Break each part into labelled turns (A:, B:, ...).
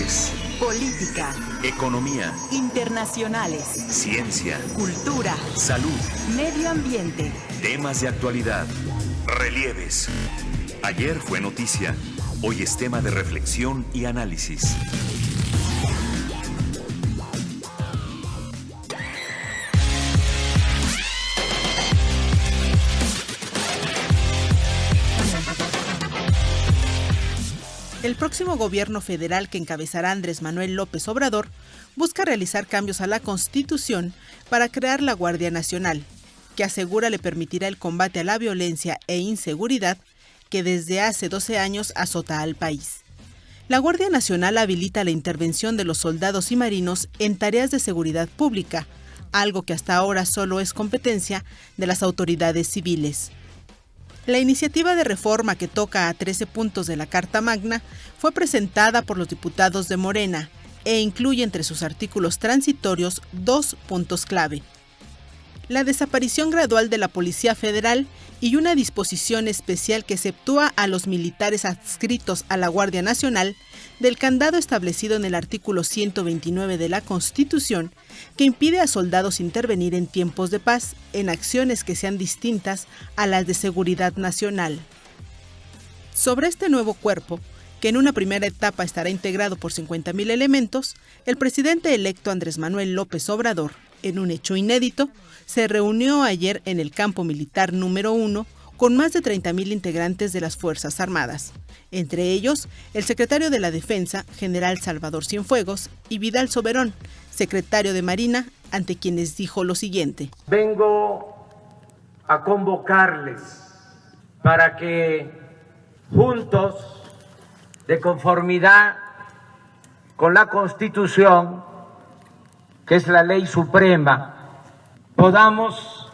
A: sociales,
B: política,
A: economía,
B: internacionales,
A: ciencia,
B: cultura,
A: salud,
B: medio ambiente,
A: temas de actualidad, relieves. Ayer fue noticia, hoy es tema de reflexión y análisis.
C: El próximo gobierno federal que encabezará Andrés Manuel López Obrador busca realizar cambios a la Constitución para crear la Guardia Nacional, que asegura le permitirá el combate a la violencia e inseguridad que desde hace 12 años azota al país. La Guardia Nacional habilita la intervención de los soldados y marinos en tareas de seguridad pública, algo que hasta ahora solo es competencia de las autoridades civiles. La iniciativa de reforma, que toca a 13 puntos de la Carta Magna, fue presentada por los diputados de Morena e incluye entre sus artículos transitorios 2 puntos clave: la desaparición gradual de la Policía Federal y una disposición especial que exceptúa a los militares adscritos a la Guardia Nacional del candado establecido en el artículo 129 de la Constitución, que impide a soldados intervenir en tiempos de paz en acciones que sean distintas a las de seguridad nacional. Sobre este nuevo cuerpo, que en una primera etapa estará integrado por 50,000 elementos, el presidente electo Andrés Manuel López Obrador, en un hecho inédito, se reunió ayer en el campo militar número 1 con más de 30,000 integrantes de las Fuerzas Armadas, entre ellos el secretario de la Defensa, general Salvador Cienfuegos, y Vidal Soberón, secretario de Marina, ante quienes dijo lo siguiente:
D: vengo a convocarles para que juntos, de conformidad con la Constitución, que es la ley suprema, podamos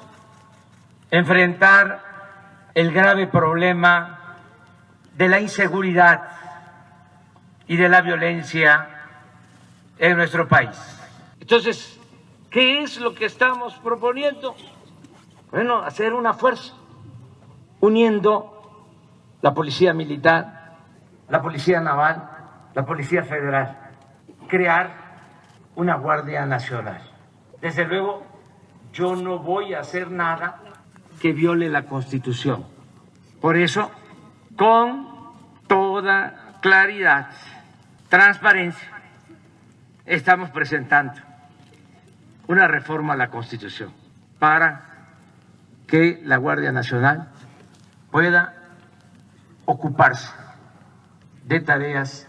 D: enfrentar el grave problema de la inseguridad y de la violencia en nuestro país. Entonces, ¿qué es lo que estamos proponiendo? Bueno, hacer una fuerza, uniendo la Policía Militar, la Policía Naval, la Policía Federal, crear una Guardia Nacional. Desde luego, yo no voy a hacer nada que viole la Constitución. Por eso, con toda claridad, transparencia, estamos presentando una reforma a la Constitución para que la Guardia Nacional pueda ocuparse de tareas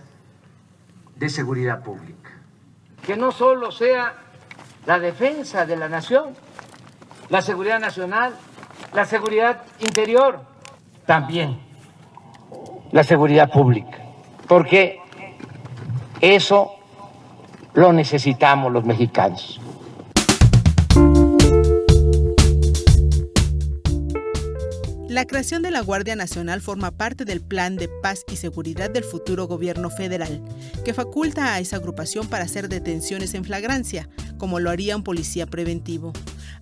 D: de seguridad pública. Que no solo sea la defensa de la nación, la seguridad nacional, la seguridad interior, también la seguridad pública, porque eso lo necesitamos los mexicanos.
C: La creación de la Guardia Nacional forma parte del Plan de Paz y Seguridad del futuro gobierno federal, que faculta a esa agrupación para hacer detenciones en flagrancia, como lo haría un policía preventivo.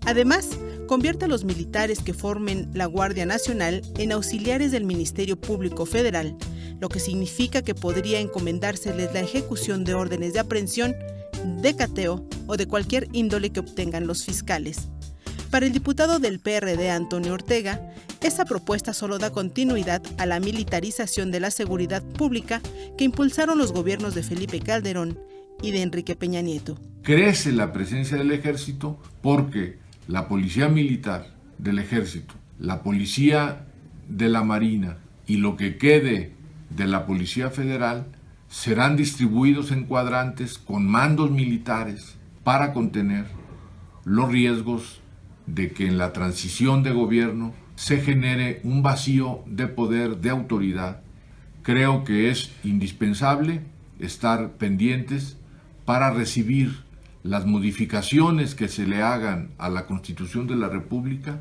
C: Además, convierte a los militares que formen la Guardia Nacional en auxiliares del Ministerio Público Federal, lo que significa que podría encomendárseles la ejecución de órdenes de aprehensión, de cateo o de cualquier índole que obtengan los fiscales. Para el diputado del PRD, Antonio Ortega, esta propuesta solo da continuidad a la militarización de la seguridad pública que impulsaron los gobiernos de Felipe Calderón y de Enrique Peña Nieto.
E: Crece la presencia del ejército porque la policía militar del ejército, la policía de la marina y lo que quede de la policía federal serán distribuidos en cuadrantes con mandos militares para contener los riesgos de que en la transición de gobierno se genere un vacío de poder, de autoridad. Creo que es indispensable estar pendientes para recibir las modificaciones que se le hagan a la Constitución de la República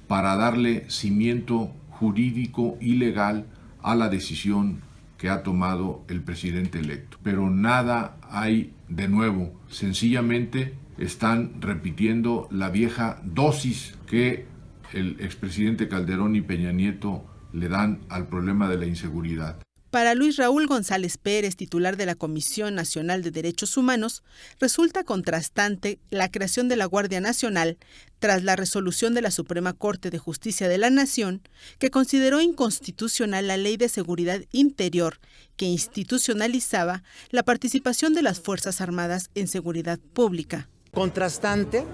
E: para darle cimiento jurídico y legal a la decisión que ha tomado el presidente electo. Pero nada hay de nuevo, sencillamente están repitiendo la vieja dosis que el expresidente Calderón y Peña Nieto le dan al problema de la inseguridad.
C: Para Luis Raúl González Pérez, titular de la Comisión Nacional de Derechos Humanos, resulta contrastante la creación de la Guardia Nacional tras la resolución de la Suprema Corte de Justicia de la Nación, que consideró inconstitucional la Ley de Seguridad Interior que institucionalizaba la participación de las Fuerzas Armadas en seguridad pública.
F: Contrastante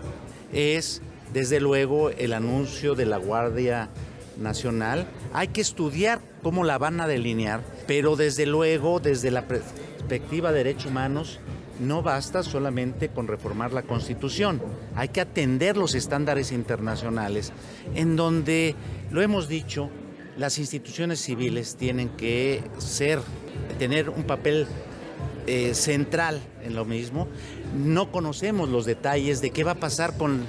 F: es, desde luego, el anuncio de la Guardia Nacional. Hay que estudiar cómo la van a delinear, pero desde luego, desde la perspectiva de derechos humanos, no basta solamente con reformar la Constitución. Hay que atender los estándares internacionales, en donde, lo hemos dicho, las instituciones civiles tienen que tener un papel central en lo mismo. No conocemos los detalles de qué va a pasar con,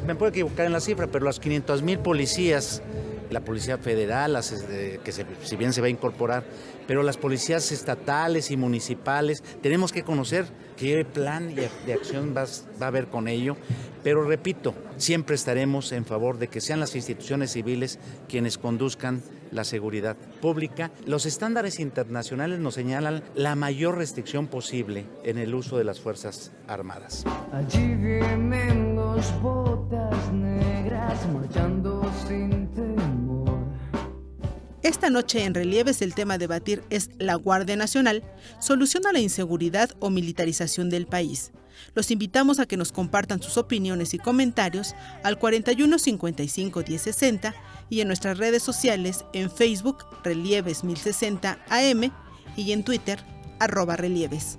F: me puedo equivocar en la cifra, pero las 500,000 policías, la Policía Federal, si bien se va a incorporar, pero las policías estatales y municipales, tenemos que conocer qué plan de acción va a haber con ello, pero repito, siempre estaremos en favor de que sean las instituciones civiles quienes conduzcan la seguridad pública. Los estándares internacionales nos señalan la mayor restricción posible en el uso de las Fuerzas Armadas.
G: Allí vienen los botas negras marchando sin temor.
C: Esta noche en Relieves el tema a debatir es la Guardia Nacional, solución a la inseguridad o militarización del país. Los invitamos a que nos compartan sus opiniones y comentarios al 41 55 10 60 y en nuestras redes sociales en Facebook Relieves 1060 AM y en Twitter @relieves.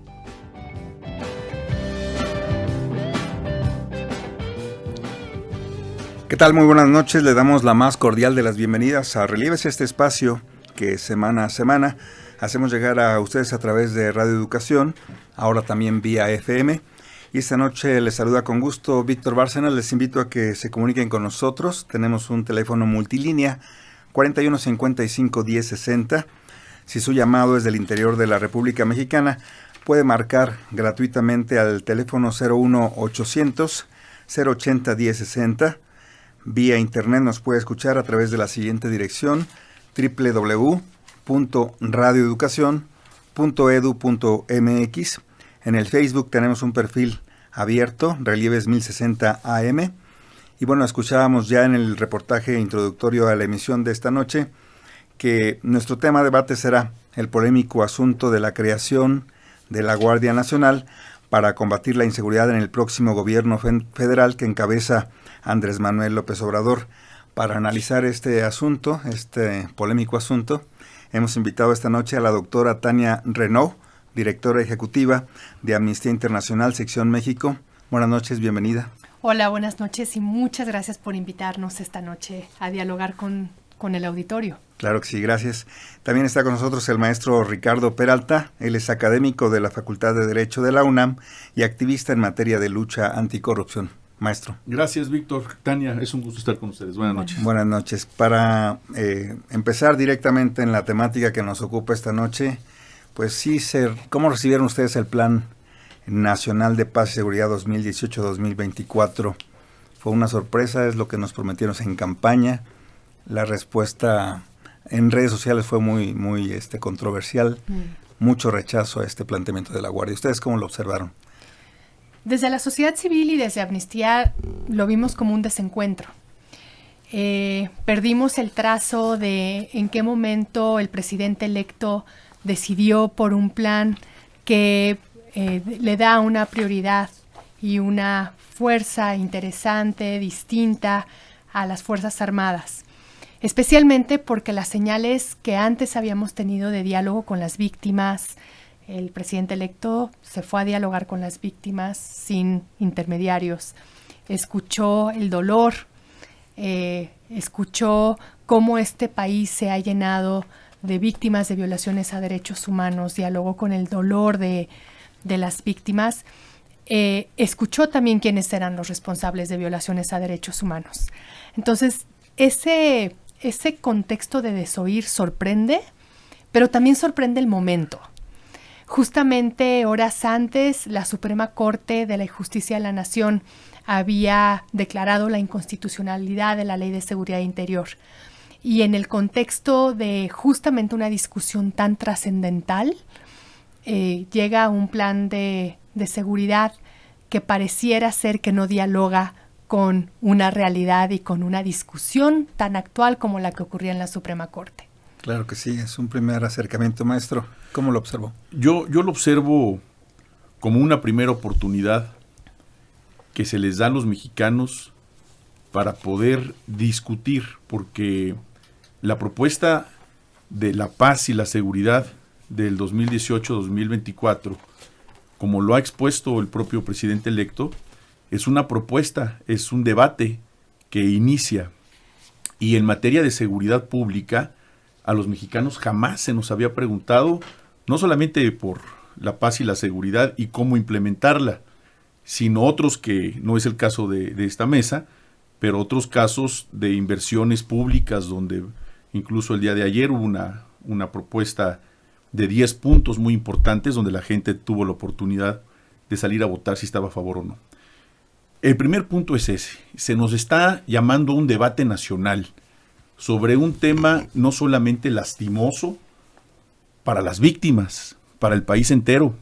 H: ¿Qué tal? Muy buenas noches. Le damos la más cordial de las bienvenidas a Relieves, este espacio que semana a semana hacemos llegar a ustedes a través de Radio Educación, ahora también vía FM. Y esta noche les saluda con gusto Víctor Bárcenas. Les invito a que se comuniquen con nosotros. Tenemos un teléfono multilínea 41 55 10 60. Si su llamado es del interior de la República Mexicana, puede marcar gratuitamente al teléfono 01 800 080 10 60. Vía internet nos puede escuchar a través de la siguiente dirección: www.radioeducacion.edu.mx. En el Facebook tenemos un perfil abierto, Relieves 1060 AM. Y bueno, escuchábamos ya en el reportaje introductorio a la emisión de esta noche que nuestro tema de debate será el polémico asunto de la creación de la Guardia Nacional para combatir la inseguridad en el próximo gobierno federal que encabeza Andrés Manuel López Obrador. Para analizar este asunto, este polémico asunto, hemos invitado esta noche a la doctora Tania Renaud, directora ejecutiva de Amnistía Internacional, Sección México. Buenas noches, bienvenida.
I: Hola, buenas noches y muchas gracias por invitarnos esta noche a dialogar con el auditorio.
H: Claro que sí, gracias. También está con nosotros el maestro Ricardo Peralta. Él es académico de la Facultad de Derecho de la UNAM y activista en materia de lucha anticorrupción. Maestro.
J: Gracias, Víctor. Tania, es un gusto estar con ustedes. Buenas noches.
H: Buenas noches. Para empezar directamente en la temática que nos ocupa esta noche, pues sí, ¿cómo recibieron ustedes el Plan Nacional de Paz y Seguridad 2018-2024? Fue una sorpresa, es lo que nos prometieron en campaña. La respuesta en redes sociales fue muy controversial. Mucho rechazo a este planteamiento de la Guardia. ¿Ustedes cómo lo observaron?
I: Desde la sociedad civil y desde Amnistía lo vimos como un desencuentro. Perdimos el trazo de en qué momento el presidente electo decidió por un plan que le da una prioridad y una fuerza interesante, distinta a las Fuerzas Armadas. Especialmente porque las señales que antes habíamos tenido de diálogo con las víctimas, el presidente electo se fue a dialogar con las víctimas sin intermediarios, escuchó el dolor, escuchó cómo este país se ha llenado de víctimas de violaciones a derechos humanos, dialogó con el dolor de las víctimas, escuchó también quiénes eran los responsables de violaciones a derechos humanos. Entonces, ese contexto de desoír sorprende, pero también sorprende el momento. Justamente horas antes, la Suprema Corte de la Justicia de la Nación había declarado la inconstitucionalidad de la Ley de Seguridad Interior. y en el contexto de justamente una discusión tan trascendental, llega un plan de seguridad que pareciera ser que no dialoga con una realidad y con una discusión tan actual como la que ocurría en la Suprema Corte.
H: Claro que sí, es un primer acercamiento, maestro. ¿Cómo lo observó?
J: Yo lo observo como una primera oportunidad que se les da a los mexicanos para poder discutir, porque la propuesta de la paz y la seguridad del 2018-2024, como lo ha expuesto el propio presidente electo, es una propuesta, es un debate que inicia. Y en materia de seguridad pública, a los mexicanos jamás se nos había preguntado, no solamente por la paz y la seguridad y cómo implementarla, sino otros que no es el caso de esta mesa, pero otros casos de inversiones públicas donde incluso el día de ayer hubo una propuesta de 10 puntos muy importantes donde la gente tuvo la oportunidad de salir a votar si estaba a favor o no. El primer punto es ese, se nos está llamando a un debate nacional sobre un tema no solamente lastimoso para las víctimas, para el país entero.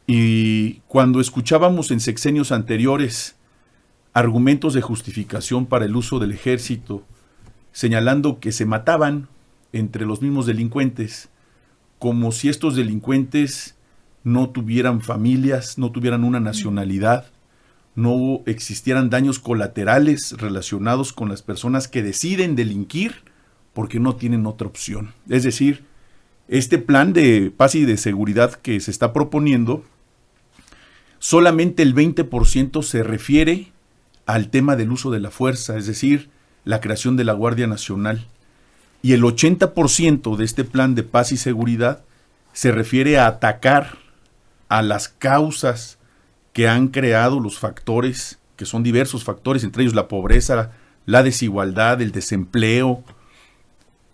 J: Y cuando escuchábamos en sexenios anteriores argumentos de justificación para el uso del ejército, señalando que se mataban entre los mismos delincuentes, como si estos delincuentes no tuvieran familias, no tuvieran una nacionalidad, no existieran daños colaterales relacionados con las personas que deciden delinquir porque no tienen otra opción. Es decir, este plan de paz y de seguridad que se está proponiendo, solamente el 20% se refiere al tema del uso de la fuerza, es decir, la creación de la Guardia Nacional. Y el 80% de este plan de paz y seguridad se refiere a atacar a las causas que han creado los factores, que son diversos factores, entre ellos la pobreza, la desigualdad, el desempleo,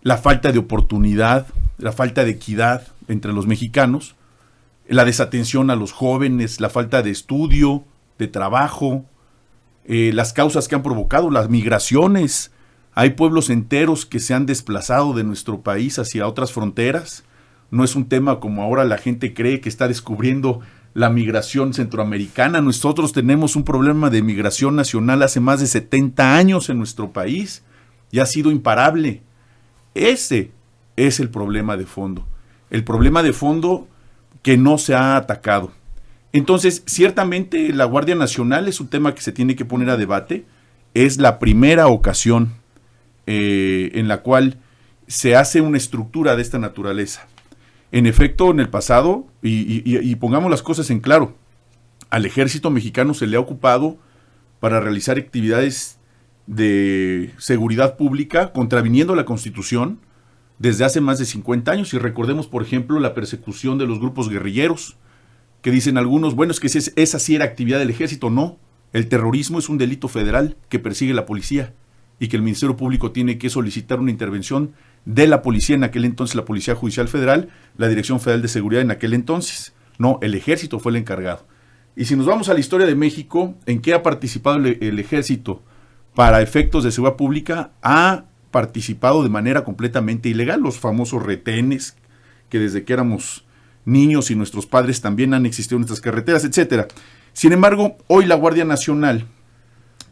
J: la falta de oportunidad, la falta de equidad entre los mexicanos, la desatención a los jóvenes, la falta de estudio, de trabajo, las causas que han provocado las migraciones. Hay pueblos enteros que se han desplazado de nuestro país hacia otras fronteras. No es un tema como ahora la gente cree que está descubriendo la migración centroamericana. Nosotros tenemos un problema de migración nacional hace más de 70 años en nuestro país y ha sido imparable. Ese es el problema de fondo. El problema de fondo que no se ha atacado. Entonces, ciertamente la Guardia Nacional es un tema que se tiene que poner a debate. Es la primera ocasión en la cual se hace una estructura de esta naturaleza. En efecto, en el pasado, y pongamos las cosas en claro, al ejército mexicano se le ha ocupado para realizar actividades de seguridad pública contraviniendo la Constitución desde hace más de 50 años. Y recordemos, por ejemplo, la persecución de los grupos guerrilleros, que dicen algunos, bueno, es que esa sí era actividad del ejército. No, el terrorismo es un delito federal que persigue la policía y que el Ministerio Público tiene que solicitar una intervención de la policía, en aquel entonces la Policía Judicial Federal, la Dirección Federal de Seguridad en aquel entonces. No, el ejército fue el encargado. Y si nos vamos a la historia de México, ¿en qué ha participado el ejército para efectos de seguridad pública? Ha participado de manera completamente ilegal, los famosos retenes, que desde que éramos niños y nuestros padres también han existido en nuestras carreteras, etcétera. Sin embargo, hoy la Guardia Nacional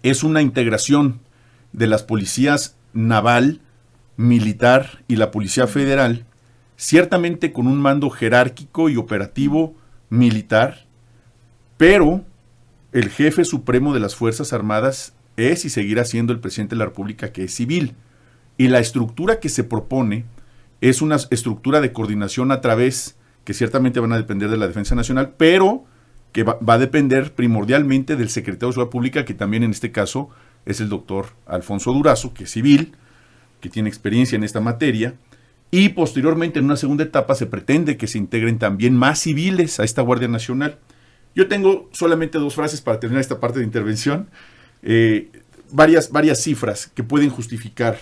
J: es una integración de las policías naval, militar y la Policía Federal, ciertamente con un mando jerárquico y operativo militar, pero el jefe supremo de las Fuerzas Armadas es y seguirá siendo el presidente de la República, que es civil. Y la estructura que se propone es una estructura de coordinación a través, que ciertamente van a depender de la Defensa Nacional, pero que va a depender primordialmente del secretario de Seguridad Pública, que también en este caso es el doctor Alfonso Durazo, que es civil, que tiene experiencia en esta materia, y posteriormente en una segunda etapa se pretende que se integren también más civiles a esta Guardia Nacional. Yo tengo solamente 2 frases para terminar esta parte de intervención, varias cifras que pueden justificar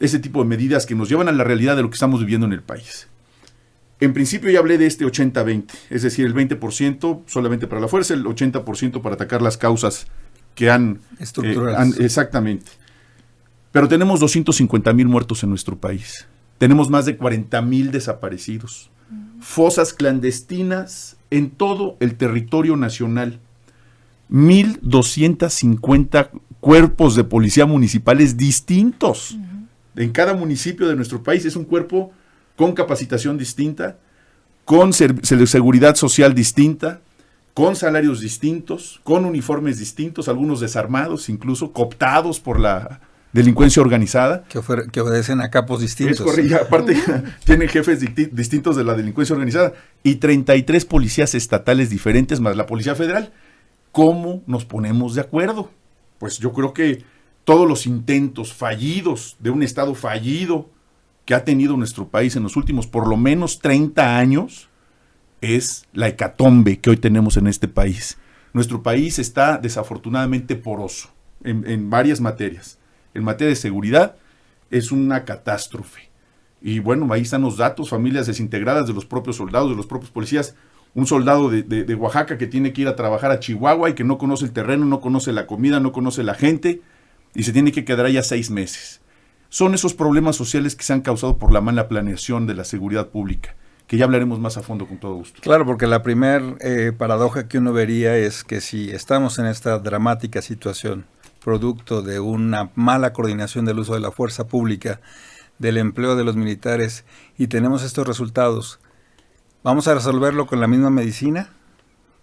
J: ese tipo de medidas que nos llevan a la realidad de lo que estamos viviendo en el país. En principio ya hablé de este 80-20, es decir, el 20% solamente para la fuerza, el 80% para atacar las causas que han...
H: estructurales.
J: Exactamente. Pero tenemos 250,000 muertos en nuestro país. Tenemos más de 40,000 desaparecidos. Fosas clandestinas en todo el territorio nacional. 1,250 cuerpos de policía municipales distintos. En cada municipio de nuestro país es un cuerpo con capacitación distinta, con seguridad social distinta, con salarios distintos, con uniformes distintos, algunos desarmados, incluso cooptados por la delincuencia organizada.
H: Que obedecen a capos distintos.
J: Es correcto, y aparte tienen jefes distintos de la delincuencia organizada y 33 policías estatales diferentes más la Policía Federal. ¿Cómo nos ponemos de acuerdo? Pues yo creo que todos los intentos fallidos de un Estado fallido que ha tenido nuestro país en los últimos por lo menos 30 años es la hecatombe que hoy tenemos en este país. Nuestro país está desafortunadamente poroso en varias materias. En materia de seguridad es una catástrofe. Y bueno, ahí están los datos, familias desintegradas de los propios soldados, de los propios policías. Un soldado de Oaxaca que tiene que ir a trabajar a Chihuahua y que no conoce el terreno, no conoce la comida, no conoce la gente y se tiene que quedar allá 6 meses. Son esos problemas sociales que se han causado por la mala planeación de la seguridad pública, que ya hablaremos más a fondo con todo gusto.
H: Claro, porque la primer paradoja que uno vería es que si estamos en esta dramática situación, producto de una mala coordinación del uso de la fuerza pública, del empleo de los militares, y tenemos estos resultados, ¿vamos a resolverlo con la misma medicina?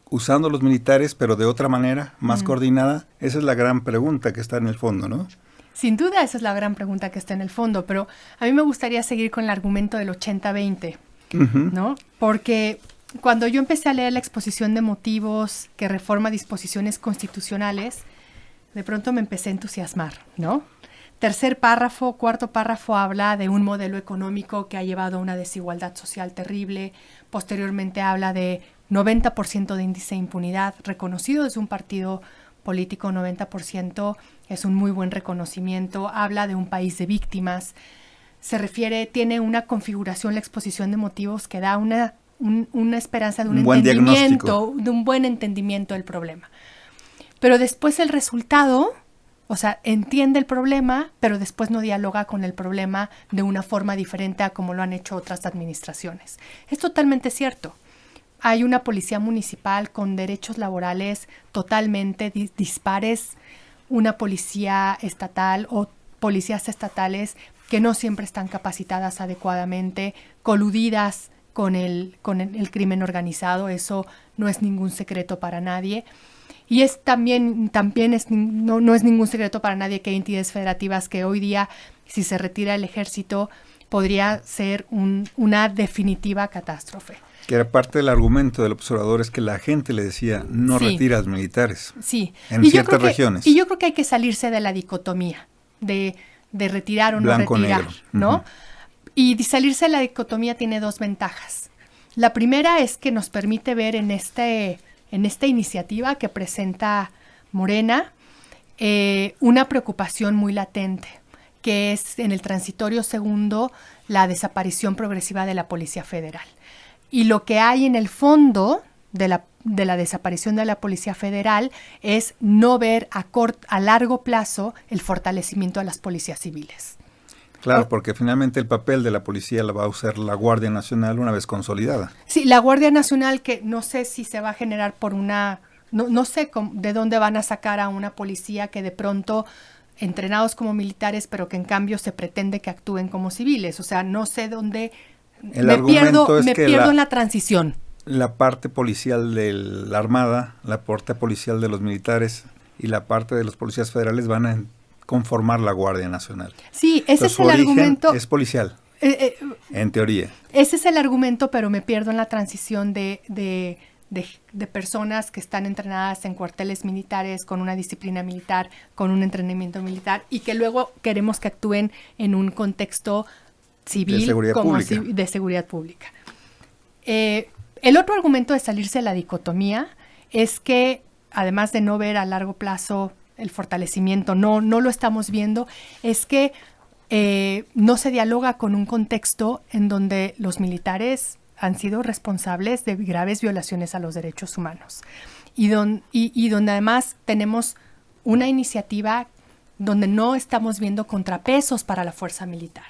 H: ¿Usando los militares, pero de otra manera, más coordinada? Esa es la gran pregunta que está en el fondo, ¿no?
I: Sin duda esa es la gran pregunta que está en el fondo, pero a mí me gustaría seguir con el argumento del 80-20, ¿no? Porque cuando yo empecé a leer la exposición de motivos que reforma disposiciones constitucionales, de pronto me empecé a entusiasmar, ¿no? Tercer párrafo, cuarto párrafo habla de un modelo económico que ha llevado a una desigualdad social terrible. Posteriormente habla de 90% de índice de impunidad, reconocido desde un partido político, 90% es un muy buen reconocimiento. Habla de un país de víctimas. Se refiere, tiene una configuración, la exposición de motivos que da una esperanza de un entendimiento, de un buen entendimiento del problema. Pero después el resultado, o sea, entiende el problema, pero después no dialoga con el problema de una forma diferente a como lo han hecho otras administraciones. Es totalmente cierto. Hay una policía municipal con derechos laborales totalmente dispares, una policía estatal o policías estatales que no siempre están capacitadas adecuadamente, coludidas con el crimen organizado. Eso no es ningún secreto para nadie. Y es también no es ningún secreto para nadie que hay entidades federativas que hoy día, si se retira el ejército, podría ser una definitiva catástrofe.
H: Que era parte del argumento del observador, es que la gente le decía, no retiras militares.
I: Sí.
H: En ciertas regiones.
I: Y yo creo que hay que salirse de la dicotomía de retirar o
H: blanco,
I: no retirar,
H: negro,
I: ¿no? Y salirse de la dicotomía tiene dos ventajas. La primera es que nos permite ver en esta iniciativa que presenta Morena una preocupación muy latente, que es en el transitorio segundo la desaparición progresiva de la Policía Federal. Y lo que hay en el fondo de la desaparición de la Policía Federal es no ver a largo plazo el fortalecimiento de las policías civiles.
H: Claro, porque finalmente el papel de la policía la va a usar la Guardia Nacional una vez consolidada.
I: Sí, la Guardia Nacional, que no sé si se va a generar por no sé de dónde van a sacar a una policía que de pronto entrenados como militares, pero que en cambio se pretende que actúen como civiles. O sea, no sé dónde... Me pierdo en la transición.
H: La parte policial de la Armada, la parte policial de los militares y la parte de los policías federales van a conformar la Guardia Nacional.
I: Sí, ese es el argumento.
H: Es policial, en teoría.
I: Ese es el argumento, pero me pierdo en la transición de personas que están entrenadas en cuarteles militares, con una disciplina militar, con un entrenamiento militar, y que luego queremos que actúen en un contexto civil de seguridad pública. El otro argumento de salirse de la dicotomía es que, además de no ver a largo plazo el fortalecimiento, no lo estamos viendo, es que no se dialoga con un contexto en donde los militares han sido responsables de graves violaciones a los derechos humanos y donde además tenemos una iniciativa donde no estamos viendo contrapesos para la fuerza militar.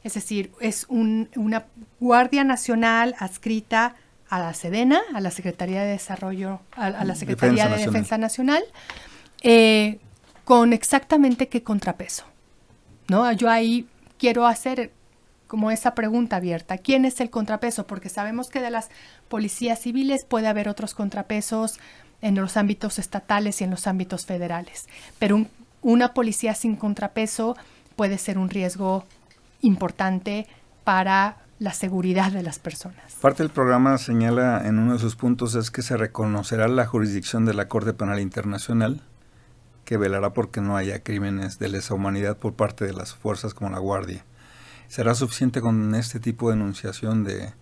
I: Es decir, es una Guardia Nacional adscrita a la Sedena, a la Secretaría de Desarrollo, a la Secretaría de Defensa Nacional, con exactamente qué contrapeso, ¿no? Yo ahí quiero hacer como esa pregunta abierta. ¿Quién es el contrapeso? Porque sabemos que de las policías civiles puede haber otros contrapesos en los ámbitos estatales y en los ámbitos federales. Pero una policía sin contrapeso puede ser un riesgo importante para la seguridad de las personas.
H: Parte del programa señala en uno de sus puntos es que se reconocerá la jurisdicción de la Corte Penal Internacional, que velará porque no haya crímenes de lesa humanidad por parte de las fuerzas como la Guardia. ¿Será suficiente con este tipo de enunciación de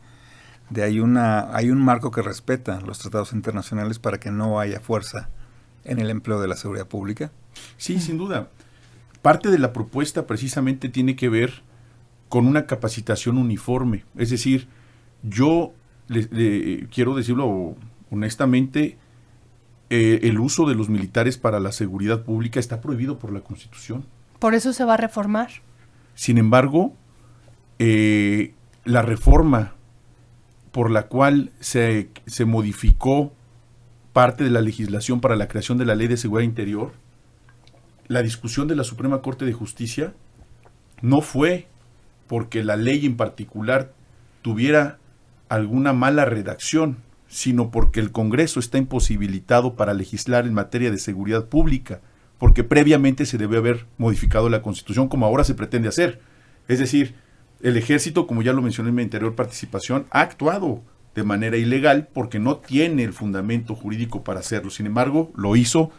H: hay un marco que respeta los tratados internacionales para que no haya fuerza en el empleo de la seguridad pública?
J: Sí, sin duda. Parte de la propuesta precisamente tiene que ver con una capacitación uniforme. Es decir, yo quiero decirlo honestamente, el uso de los militares para la seguridad pública está prohibido por la Constitución.
I: Por eso se va a reformar.
J: Sin embargo, la reforma por la cual se modificó parte de la legislación para la creación de la Ley de Seguridad Interior, la discusión de la Suprema Corte de Justicia no fue porque la ley en particular tuviera alguna mala redacción, sino porque el Congreso está imposibilitado para legislar en materia de seguridad pública, porque previamente se debe haber modificado la Constitución como ahora se pretende hacer. Es decir, el Ejército, como ya lo mencioné en mi anterior participación, ha actuado de manera ilegal porque no tiene el fundamento jurídico para hacerlo. Sin embargo, lo hizo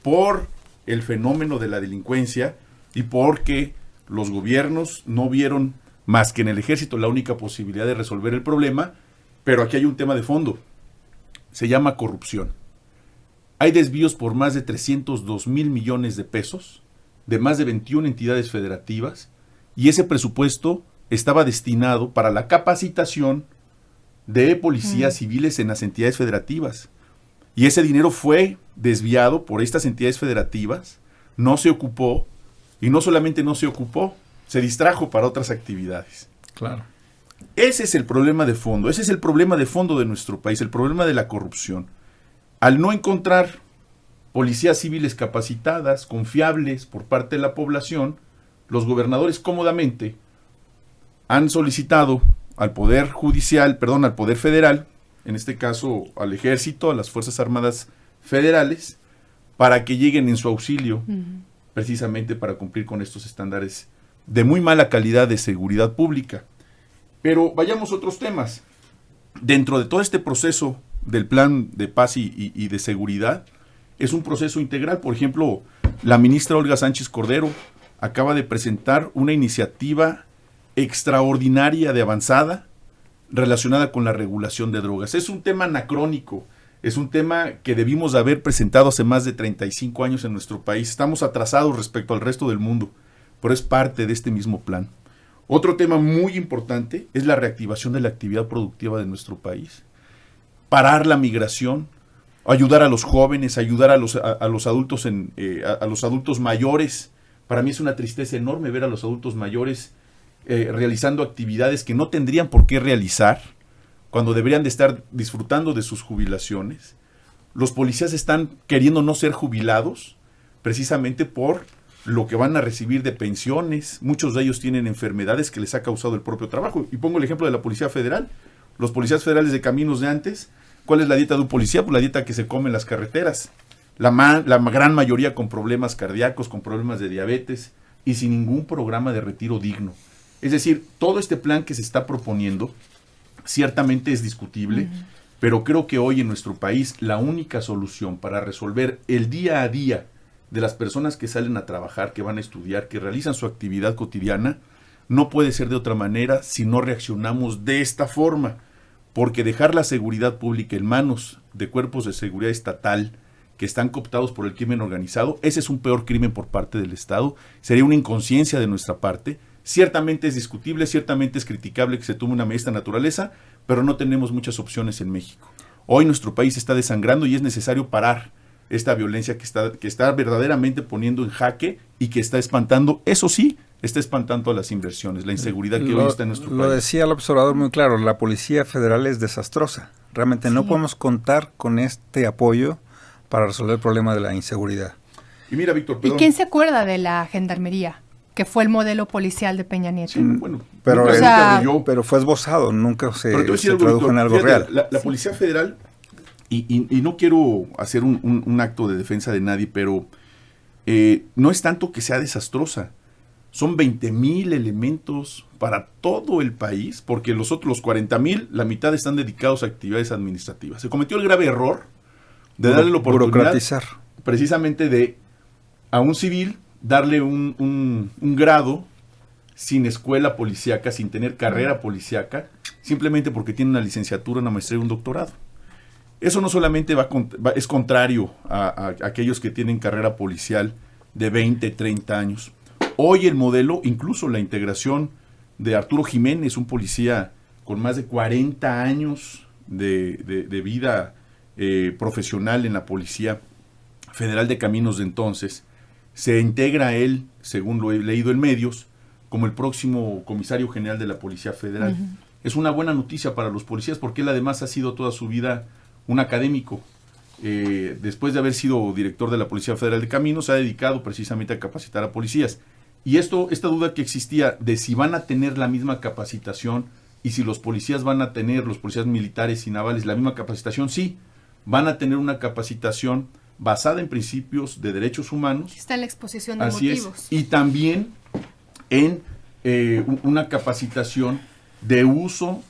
J: por el fenómeno de la delincuencia y porque los gobiernos no vieron más que en el Ejército la única posibilidad de resolver el problema, pero aquí hay un tema de fondo. Se llama corrupción. Hay desvíos por más de 302,000 millones de pesos de más de 21 entidades federativas y ese presupuesto estaba destinado para la capacitación de policías civiles en las entidades federativas. Y ese dinero fue desviado por estas entidades federativas, no se ocupó, y no solamente no se ocupó, se distrajo para otras actividades.
H: Claro.
J: Ese es el problema de fondo, ese es el problema de fondo de nuestro país, el problema de la corrupción. Al no encontrar policías civiles capacitadas, confiables por parte de la población, los gobernadores cómodamente han solicitado al Poder Judicial, al Poder Federal, en este caso al Ejército, a las Fuerzas Armadas Federales, para que lleguen en su auxilio, precisamente para cumplir con estos estándares de muy mala calidad de seguridad pública. Pero vayamos a otros temas. Dentro de todo este proceso del plan de paz y de seguridad, es un proceso integral. Por ejemplo, la ministra Olga Sánchez Cordero acaba de presentar una iniciativa extraordinaria de avanzada relacionada con la regulación de drogas. Es un tema anacrónico, es un tema que debimos de haber presentado hace más de 35 años en nuestro país. Estamos atrasados respecto al resto del mundo, pero es parte de este mismo plan. Otro tema muy importante es la reactivación de la actividad productiva de nuestro país. Parar la migración, ayudar a los jóvenes, ayudar a los adultos a los adultos mayores. Para mí es una tristeza enorme ver a los adultos mayores realizando actividades que no tendrían por qué realizar cuando deberían de estar disfrutando de sus jubilaciones. Los policías están queriendo no ser jubilados precisamente por lo que van a recibir de pensiones. Muchos de ellos tienen enfermedades que les ha causado el propio trabajo. Y pongo el ejemplo de la Policía Federal. Los policías federales de caminos de antes, ¿cuál es la dieta de un policía? Pues la dieta que se come en las carreteras. La gran mayoría con problemas cardíacos, con problemas de diabetes y sin ningún programa de retiro digno. Es decir, todo este plan que se está proponiendo ciertamente es discutible, pero creo que hoy en nuestro país la única solución para resolver el día a día de las personas que salen a trabajar, que van a estudiar, que realizan su actividad cotidiana, no puede ser de otra manera si no reaccionamos de esta forma, porque dejar la seguridad pública en manos de cuerpos de seguridad estatal que están cooptados por el crimen organizado, ese es un peor crimen por parte del Estado, sería una inconsciencia de nuestra parte. Ciertamente es discutible, ciertamente es criticable que se tome una medida de esta naturaleza, pero no tenemos muchas opciones en México. Hoy nuestro país está desangrando y es necesario parar esta violencia que está verdaderamente poniendo en jaque y que está espantando, eso sí, está espantando a las inversiones, la inseguridad que hoy está en nuestro país.
H: Lo decía el observador muy claro, la Policía Federal es desastrosa. Realmente no podemos contar con este apoyo para resolver el problema de la inseguridad.
J: Y mira, Víctor,
I: ¿Y quién se acuerda de la Gendarmería? Que fue el modelo policial de Peña Nieto.
J: Sí, bueno,
H: pero fue esbozado, nunca se tradujo
J: Víctor,
H: en algo
J: fíjate,
H: real.
J: La Policía Federal, y no quiero hacer un acto de defensa de nadie, pero no es tanto que sea desastrosa. Son 20,000 elementos para todo el país, porque los otros, los 40,000, la mitad están dedicados a actividades administrativas. Se cometió el grave error de darle la oportunidad,
H: burocratizar,
J: precisamente a un civil, darle un grado sin escuela policíaca, sin tener carrera policíaca, simplemente porque tiene una licenciatura, una maestría y un doctorado. Eso no solamente es contrario a aquellos que tienen carrera policial de 20, 30 años. Hoy el modelo, incluso la integración de Arturo Jiménez, un policía con más de 40 años de vida profesional en la Policía Federal de Caminos de entonces, se integra a él, según lo he leído en medios, como el próximo comisario general de la Policía Federal. Uh-huh. Es una buena noticia para los policías porque él además ha sido toda su vida un académico. Después de haber sido director de la Policía Federal de Caminos, se ha dedicado precisamente a capacitar a policías. Y esta duda que existía de si van a tener la misma capacitación y si los policías van a tener, los policías militares y navales, la misma capacitación, sí, van a tener una capacitación basada en principios de derechos humanos.
I: Está en la exposición de
J: Así
I: motivos.
J: Es, y también en una capacitación de uso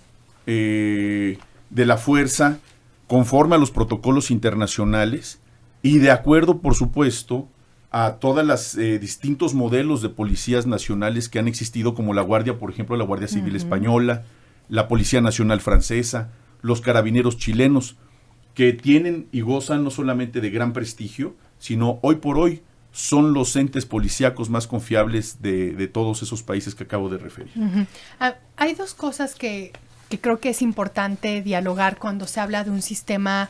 J: de la fuerza conforme a los protocolos internacionales y de acuerdo, por supuesto, a todos los distintos modelos de policías nacionales que han existido, como la Guardia, por ejemplo, la Guardia Civil Española, la Policía Nacional Francesa, los Carabineros chilenos, que tienen y gozan no solamente de gran prestigio, sino hoy por hoy son los entes policíacos más confiables de todos esos países que acabo de referir.
I: Uh-huh. Hay dos cosas que creo que es importante dialogar cuando se habla de un sistema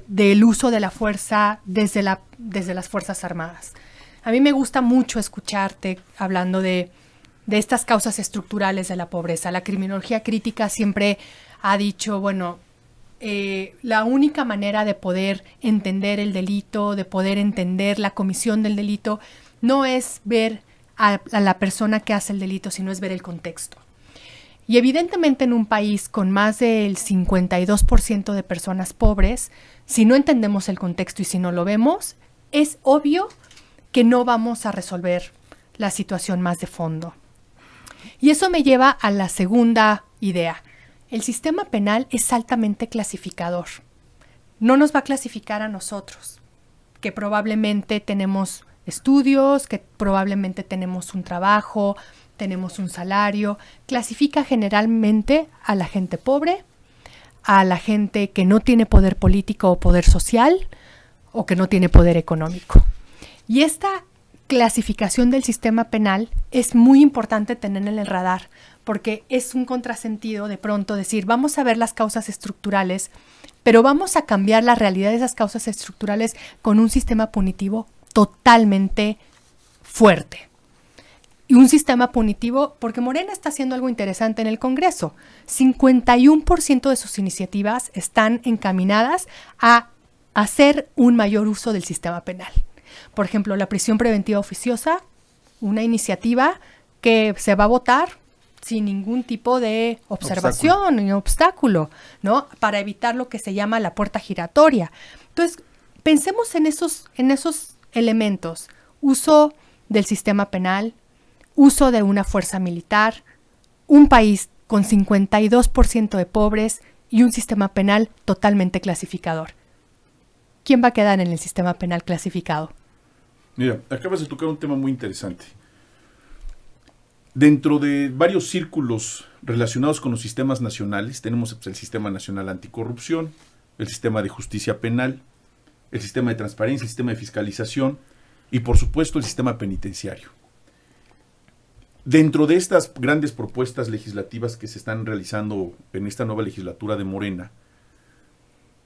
I: del uso de la fuerza desde las Fuerzas Armadas. A mí me gusta mucho escucharte hablando de estas causas estructurales de la pobreza. La criminología crítica siempre ha dicho, bueno, la única manera de poder entender el delito, de poder entender la comisión del delito, no es ver a la persona que hace el delito, sino es ver el contexto. Y evidentemente en un país con más del 52% de personas pobres, si no entendemos el contexto y si no lo vemos, es obvio que no vamos a resolver la situación más de fondo. Y eso me lleva a la segunda idea. El sistema penal es altamente clasificador. No nos va a clasificar a nosotros, que probablemente tenemos estudios, que probablemente tenemos un trabajo, tenemos un salario. Clasifica generalmente a la gente pobre, a la gente que no tiene poder político o poder social, o que no tiene poder económico. Y esta clasificación del sistema penal es muy importante tener en el radar, porque es un contrasentido de pronto decir, vamos a ver las causas estructurales, pero vamos a cambiar la realidad de esas causas estructurales con un sistema punitivo totalmente fuerte. Y un sistema punitivo, porque Morena está haciendo algo interesante en el Congreso. 51% de sus iniciativas están encaminadas a hacer un mayor uso del sistema penal. Por ejemplo, la prisión preventiva oficiosa, una iniciativa que se va a votar sin ningún tipo de observación ni obstáculo, ¿no? Para evitar lo que se llama la puerta giratoria. Entonces, pensemos en esos elementos. Uso del sistema penal, uso de una fuerza militar, un país con 52% de pobres y un sistema penal totalmente clasificador. ¿Quién va a quedar en el sistema penal clasificado?
J: Mira, acabas de tocar un tema muy interesante. Dentro de varios círculos relacionados con los sistemas nacionales, tenemos el Sistema Nacional Anticorrupción, el Sistema de Justicia Penal, el Sistema de Transparencia, el Sistema de Fiscalización y, por supuesto, el Sistema Penitenciario. Dentro de estas grandes propuestas legislativas que se están realizando en esta nueva legislatura de Morena,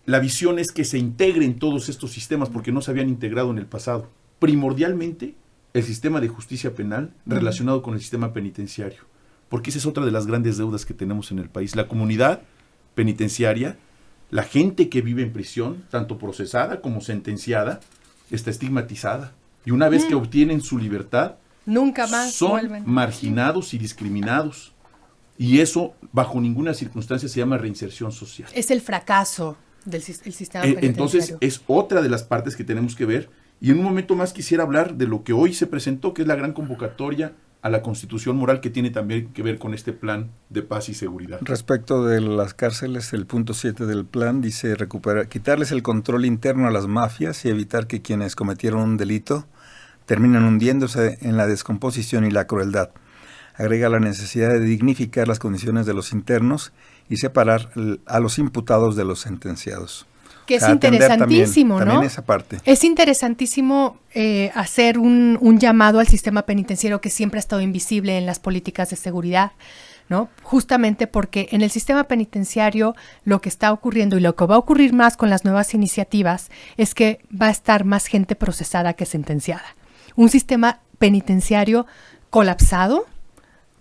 J: la visión es que se integren todos estos sistemas porque no se habían integrado en el pasado. Primordialmente, el sistema de justicia penal relacionado con el sistema penitenciario, porque esa es otra de las grandes deudas que tenemos en el país. La comunidad penitenciaria, la gente que vive en prisión, tanto procesada como sentenciada, está estigmatizada. Y una vez que obtienen su libertad,
I: nunca más
J: son
I: vuelven.
J: marginados y discriminados. Y eso, bajo ninguna circunstancia, se llama reinserción social.
I: Es el fracaso del sistema penitenciario.
J: Entonces, es otra de las partes que tenemos que ver. Y en un momento más quisiera hablar de lo que hoy se presentó, que es la gran convocatoria a la Constitución Moral, que tiene también que ver con este plan de paz y seguridad.
H: Respecto de las cárceles, el punto 7 del plan dice quitarles el control interno a las mafias y evitar que quienes cometieron un delito terminen hundiéndose en la descomposición y la crueldad. Agrega la necesidad de dignificar las condiciones de los internos y separar a los imputados de los sentenciados.
I: Que es interesantísimo,
H: también
I: ¿no?
H: esa parte.
I: Es interesantísimo hacer un llamado al sistema penitenciario que siempre ha estado invisible en las políticas de seguridad, ¿no? Justamente porque en el sistema penitenciario lo que está ocurriendo y lo que va a ocurrir más con las nuevas iniciativas es que va a estar más gente procesada que sentenciada. Un sistema penitenciario colapsado,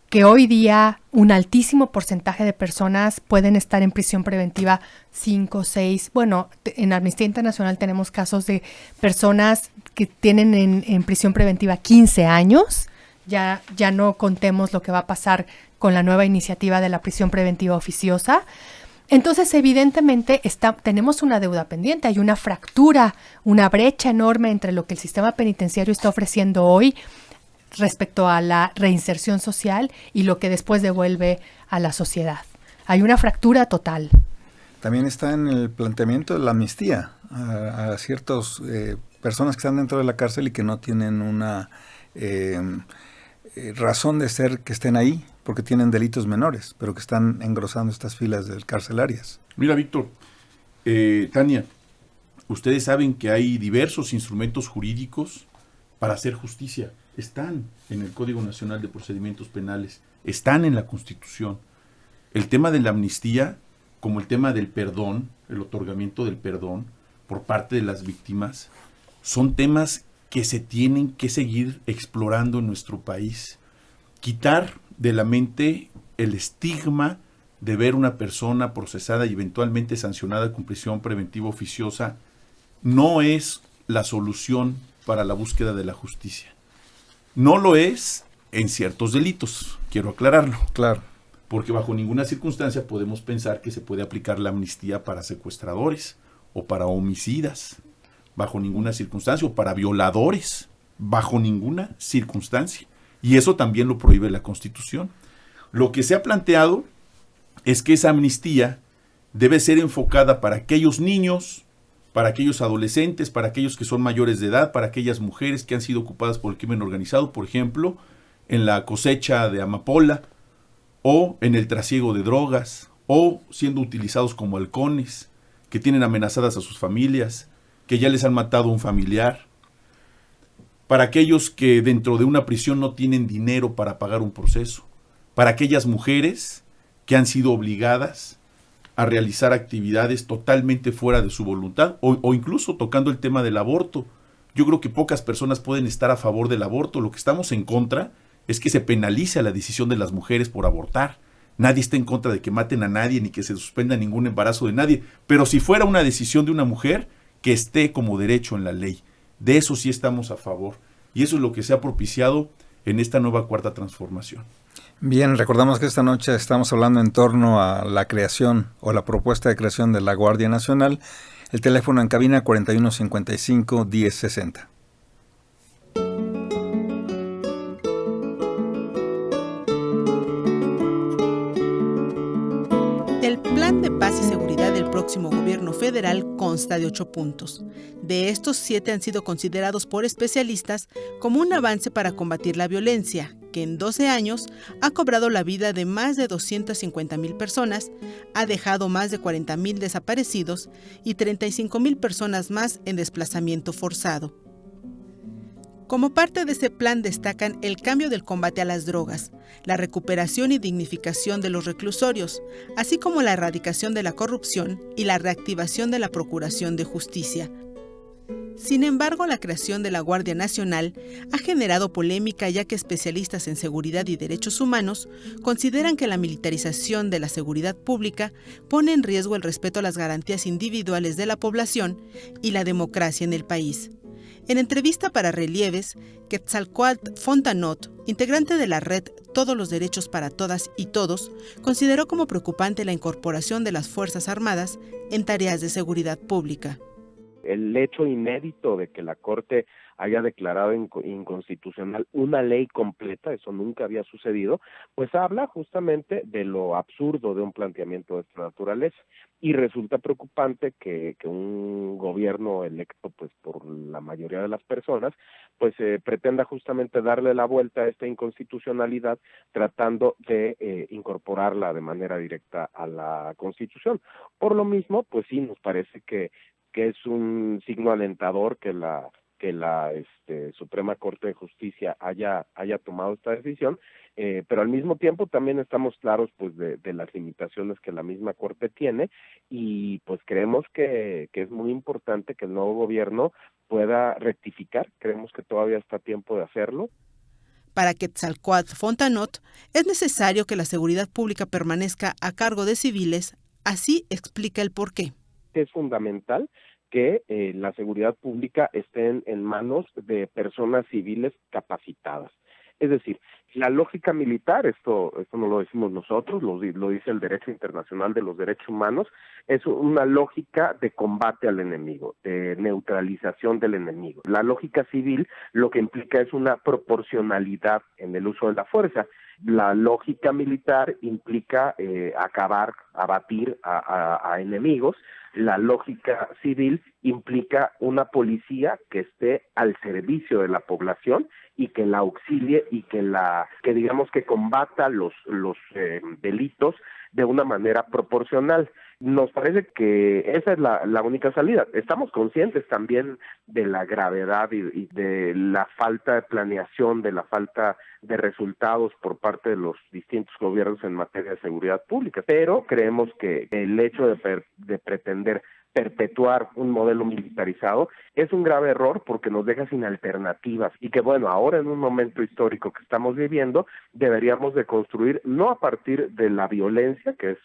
I: que hoy día un altísimo porcentaje de personas pueden estar en prisión preventiva 5, 6, bueno, en Amnistía Internacional tenemos casos de personas que tienen en prisión preventiva 15 años, ya no contemos lo que va a pasar con la nueva iniciativa de la prisión preventiva oficiosa. Entonces, evidentemente, tenemos una deuda pendiente, hay una fractura, una brecha enorme entre lo que el sistema penitenciario está ofreciendo hoy respecto a la reinserción social y lo que después devuelve a la sociedad. Hay una fractura total.
H: También está en el planteamiento de la amnistía a ciertas personas que están dentro de la cárcel y que no tienen una razón de ser que estén ahí porque tienen delitos menores, pero que están engrosando estas filas carcelarias.
J: Mira, Víctor, Tania, ustedes saben que hay diversos instrumentos jurídicos para hacer justicia. Están en el Código Nacional de Procedimientos Penales, están en la Constitución. El tema de la amnistía, como el tema del perdón, el otorgamiento del perdón por parte de las víctimas, son temas que se tienen que seguir explorando en nuestro país. Quitar de la mente el estigma de ver una persona procesada y eventualmente sancionada con prisión preventiva oficiosa no es la solución para la búsqueda de la justicia. No lo es en ciertos delitos, quiero aclararlo.
H: Claro.
J: Porque bajo ninguna circunstancia podemos pensar que se puede aplicar la amnistía para secuestradores o para homicidas, bajo ninguna circunstancia, o para violadores, bajo ninguna circunstancia. Y eso también lo prohíbe la Constitución. Lo que se ha planteado es que esa amnistía debe ser enfocada para aquellos niños, para aquellos adolescentes, para aquellos que son mayores de edad, para aquellas mujeres que han sido ocupadas por el crimen organizado, por ejemplo, en la cosecha de amapola, o en el trasiego de drogas, o siendo utilizados como halcones, que tienen amenazadas a sus familias, que ya les han matado a un familiar, para aquellos que dentro de una prisión no tienen dinero para pagar un proceso, para aquellas mujeres que han sido obligadas a realizar actividades totalmente fuera de su voluntad, o incluso tocando el tema del aborto. Yo creo que pocas personas pueden estar a favor del aborto. Lo que estamos en contra es que se penalice la decisión de las mujeres por abortar. Nadie está en contra de que maten a nadie ni que se suspenda ningún embarazo de nadie, pero si fuera una decisión de una mujer, que esté como derecho en la ley. De eso sí estamos a favor, y eso es lo que se ha propiciado en esta nueva cuarta transformación.
H: Bien, recordamos que esta noche estamos hablando en torno a la creación o la propuesta de creación de la Guardia Nacional. El teléfono en cabina 4155-1060.
C: El Plan de Paz y Seguridad del próximo gobierno federal consta de 8 puntos. De estos, 7 han sido considerados por especialistas como un avance para combatir la violencia, que en 12 años ha cobrado la vida de más de 250,000 personas, ha dejado más de 40,000 desaparecidos y 35,000 personas más en desplazamiento forzado. Como parte de ese plan destacan el cambio del combate a las drogas, la recuperación y dignificación de los reclusorios, así como la erradicación de la corrupción y la reactivación de la Procuración de Justicia. Sin embargo, la creación de la Guardia Nacional ha generado polémica, ya que especialistas en seguridad y derechos humanos consideran que la militarización de la seguridad pública pone en riesgo el respeto a las garantías individuales de la población y la democracia en el país. En entrevista para Relieves, Quetzalcóatl Fontanot, integrante de la red Todos los Derechos para Todas y Todos, consideró como preocupante la incorporación de las Fuerzas Armadas en tareas de seguridad pública.
K: El hecho inédito de que la Corte haya declarado inconstitucional una ley completa, eso nunca había sucedido, pues habla justamente de lo absurdo de un planteamiento de esta naturaleza. Y resulta preocupante que un gobierno electo pues por la mayoría de las personas pues pretenda justamente darle la vuelta a esta inconstitucionalidad tratando de incorporarla de manera directa a la Constitución. Por lo mismo, pues sí, nos parece que es un signo alentador que la Suprema Corte de Justicia haya tomado esta decisión, pero al mismo tiempo también estamos claros pues de las limitaciones que la misma Corte tiene y pues creemos que es muy importante que el nuevo gobierno pueda rectificar, creemos que todavía está a tiempo de hacerlo.
C: Para Quetzalcóatl Fontanot, es necesario que la seguridad pública permanezca a cargo de civiles, así explica el porqué.
K: Es fundamental que la seguridad pública esté en manos de personas civiles capacitadas. Es decir, la lógica militar, esto no lo decimos nosotros, lo dice el derecho internacional de los derechos humanos, es una lógica de combate al enemigo, de neutralización del enemigo. La lógica civil lo que implica es una proporcionalidad en el uso de la fuerza. La lógica militar implica abatir a enemigos. La lógica civil implica una policía que esté al servicio de la población y que la auxilie y que digamos que combata los delitos de una manera proporcional. Nos parece que esa es la única salida. Estamos conscientes también de la gravedad y de la falta de planeación, de la falta de resultados por parte de los distintos gobiernos en materia de seguridad pública, pero creemos que el hecho de pretender perpetuar un modelo militarizado es un grave error porque nos deja sin alternativas y que bueno, ahora en un momento histórico que estamos viviendo deberíamos de construir no a partir de la violencia, que es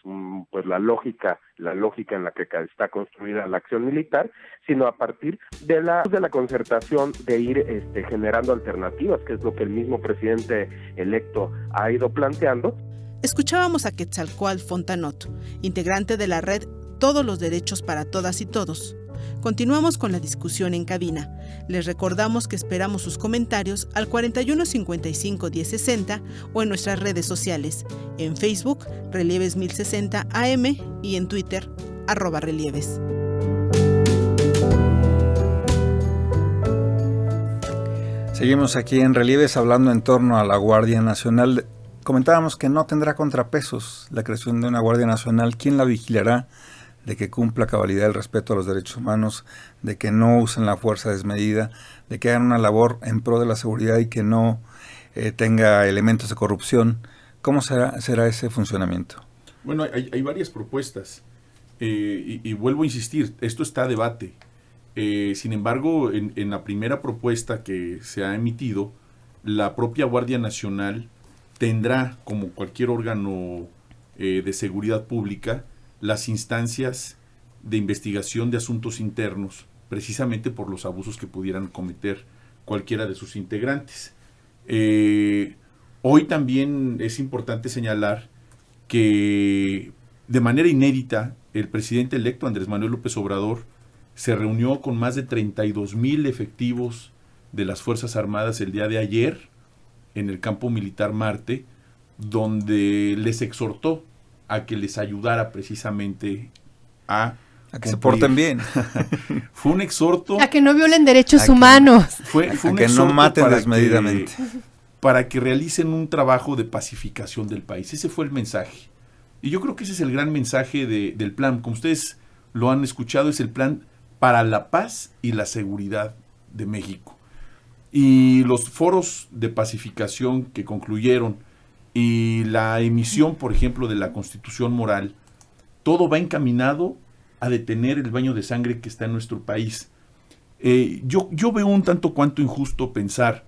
K: pues la lógica en la que está construida la acción militar, sino a partir de la concertación, de ir generando alternativas, que es lo que el mismo presidente electo ha ido planteando.
C: Escuchábamos a Quetzalcóatl Fontanot, integrante de la red Todos los Derechos para Todas y Todos. Continuamos con la discusión en cabina. Les recordamos que esperamos sus comentarios al 41 55 10 60 o en nuestras redes sociales, en Facebook, Relieves 1060 AM y en Twitter, @relieves.
H: Seguimos aquí en Relieves hablando en torno a la Guardia Nacional. Comentábamos que no tendrá contrapesos la creación de una Guardia Nacional. ¿Quién la vigilará? De que cumpla a cabalidad el respeto a los derechos humanos, de que no usen la fuerza desmedida, de que hagan una labor en pro de la seguridad y que no tenga elementos de corrupción. ¿Cómo será ese funcionamiento?
J: Bueno, hay varias propuestas y vuelvo a insistir, esto está a debate. Sin embargo, en la primera propuesta que se ha emitido, la propia Guardia Nacional tendrá, como cualquier órgano de seguridad pública, las instancias de investigación de asuntos internos, precisamente por los abusos que pudieran cometer cualquiera de sus integrantes. Hoy también es importante señalar que de manera inédita el presidente electo Andrés Manuel López Obrador se reunió con más de 32,000 efectivos de las Fuerzas Armadas el día de ayer en el campo militar Marte, donde les exhortó a que les ayudara precisamente a
H: que se porten bien.
J: Fue un exhorto
I: a que no violen derechos humanos.
J: Fue un
H: que no maten desmedidamente.
J: Para que realicen un trabajo de pacificación del país. Ese fue el mensaje. Y yo creo que ese es el gran mensaje del plan. Como ustedes lo han escuchado, es el plan para la paz y la seguridad de México. Y los foros de pacificación que concluyeron y la emisión, por ejemplo, de la Constitución Moral, todo va encaminado a detener el baño de sangre que está en nuestro país. Yo veo un tanto cuanto injusto pensar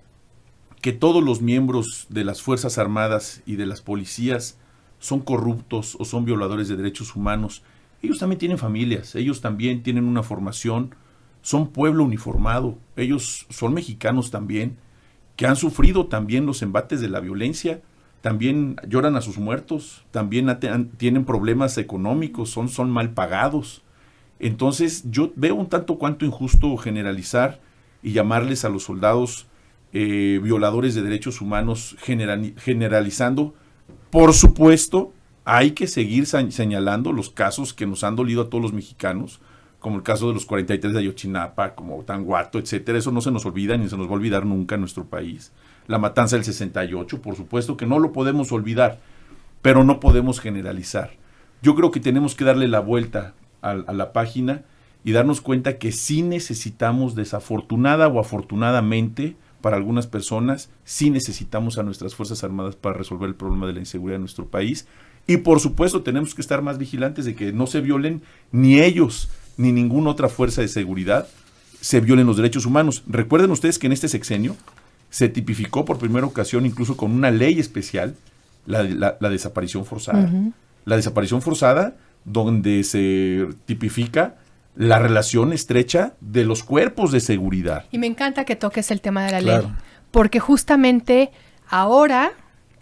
J: que todos los miembros de las Fuerzas Armadas y de las policías son corruptos o son violadores de derechos humanos. Ellos también tienen familias, ellos también tienen una formación, son pueblo uniformado, ellos son mexicanos también, que han sufrido también los embates de la violencia, también lloran a sus muertos, también tienen problemas económicos, son mal pagados. Entonces yo veo un tanto cuanto injusto generalizar y llamarles a los soldados violadores de derechos humanos generalizando. Por supuesto, hay que seguir señalando los casos que nos han dolido a todos los mexicanos, como el caso de los 43 de Ayotzinapa, como Tanguato, etcétera. Eso no se nos olvida ni se nos va a olvidar nunca en nuestro país. La matanza del 68, por supuesto que no lo podemos olvidar, pero no podemos generalizar. Yo creo que tenemos que darle la vuelta a la página y darnos cuenta que sí necesitamos, desafortunada o afortunadamente, para algunas personas, sí necesitamos a nuestras Fuerzas Armadas para resolver el problema de la inseguridad en nuestro país. Y por supuesto tenemos que estar más vigilantes de que no se violen ni ellos ni ninguna otra fuerza de seguridad se violen los derechos humanos. Recuerden ustedes que en este sexenio se tipificó por primera ocasión, incluso con una ley especial, la desaparición forzada. Uh-huh. La desaparición forzada, donde se tipifica la relación estrecha de los cuerpos de seguridad.
I: Y me encanta que toques el tema de la ley, porque justamente ahora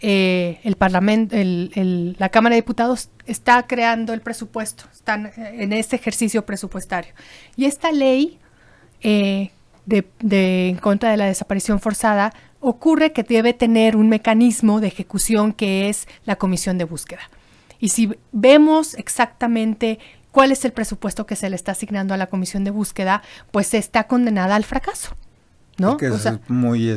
I: el Parlamento, la Cámara de Diputados está creando el presupuesto, están en este ejercicio presupuestario. Y esta ley en contra de la desaparición forzada ocurre que debe tener un mecanismo de ejecución que es la comisión de búsqueda. Y si vemos exactamente cuál es el presupuesto que se le está asignando a la comisión de búsqueda, pues está condenada al fracaso, ¿no?
H: Que es muy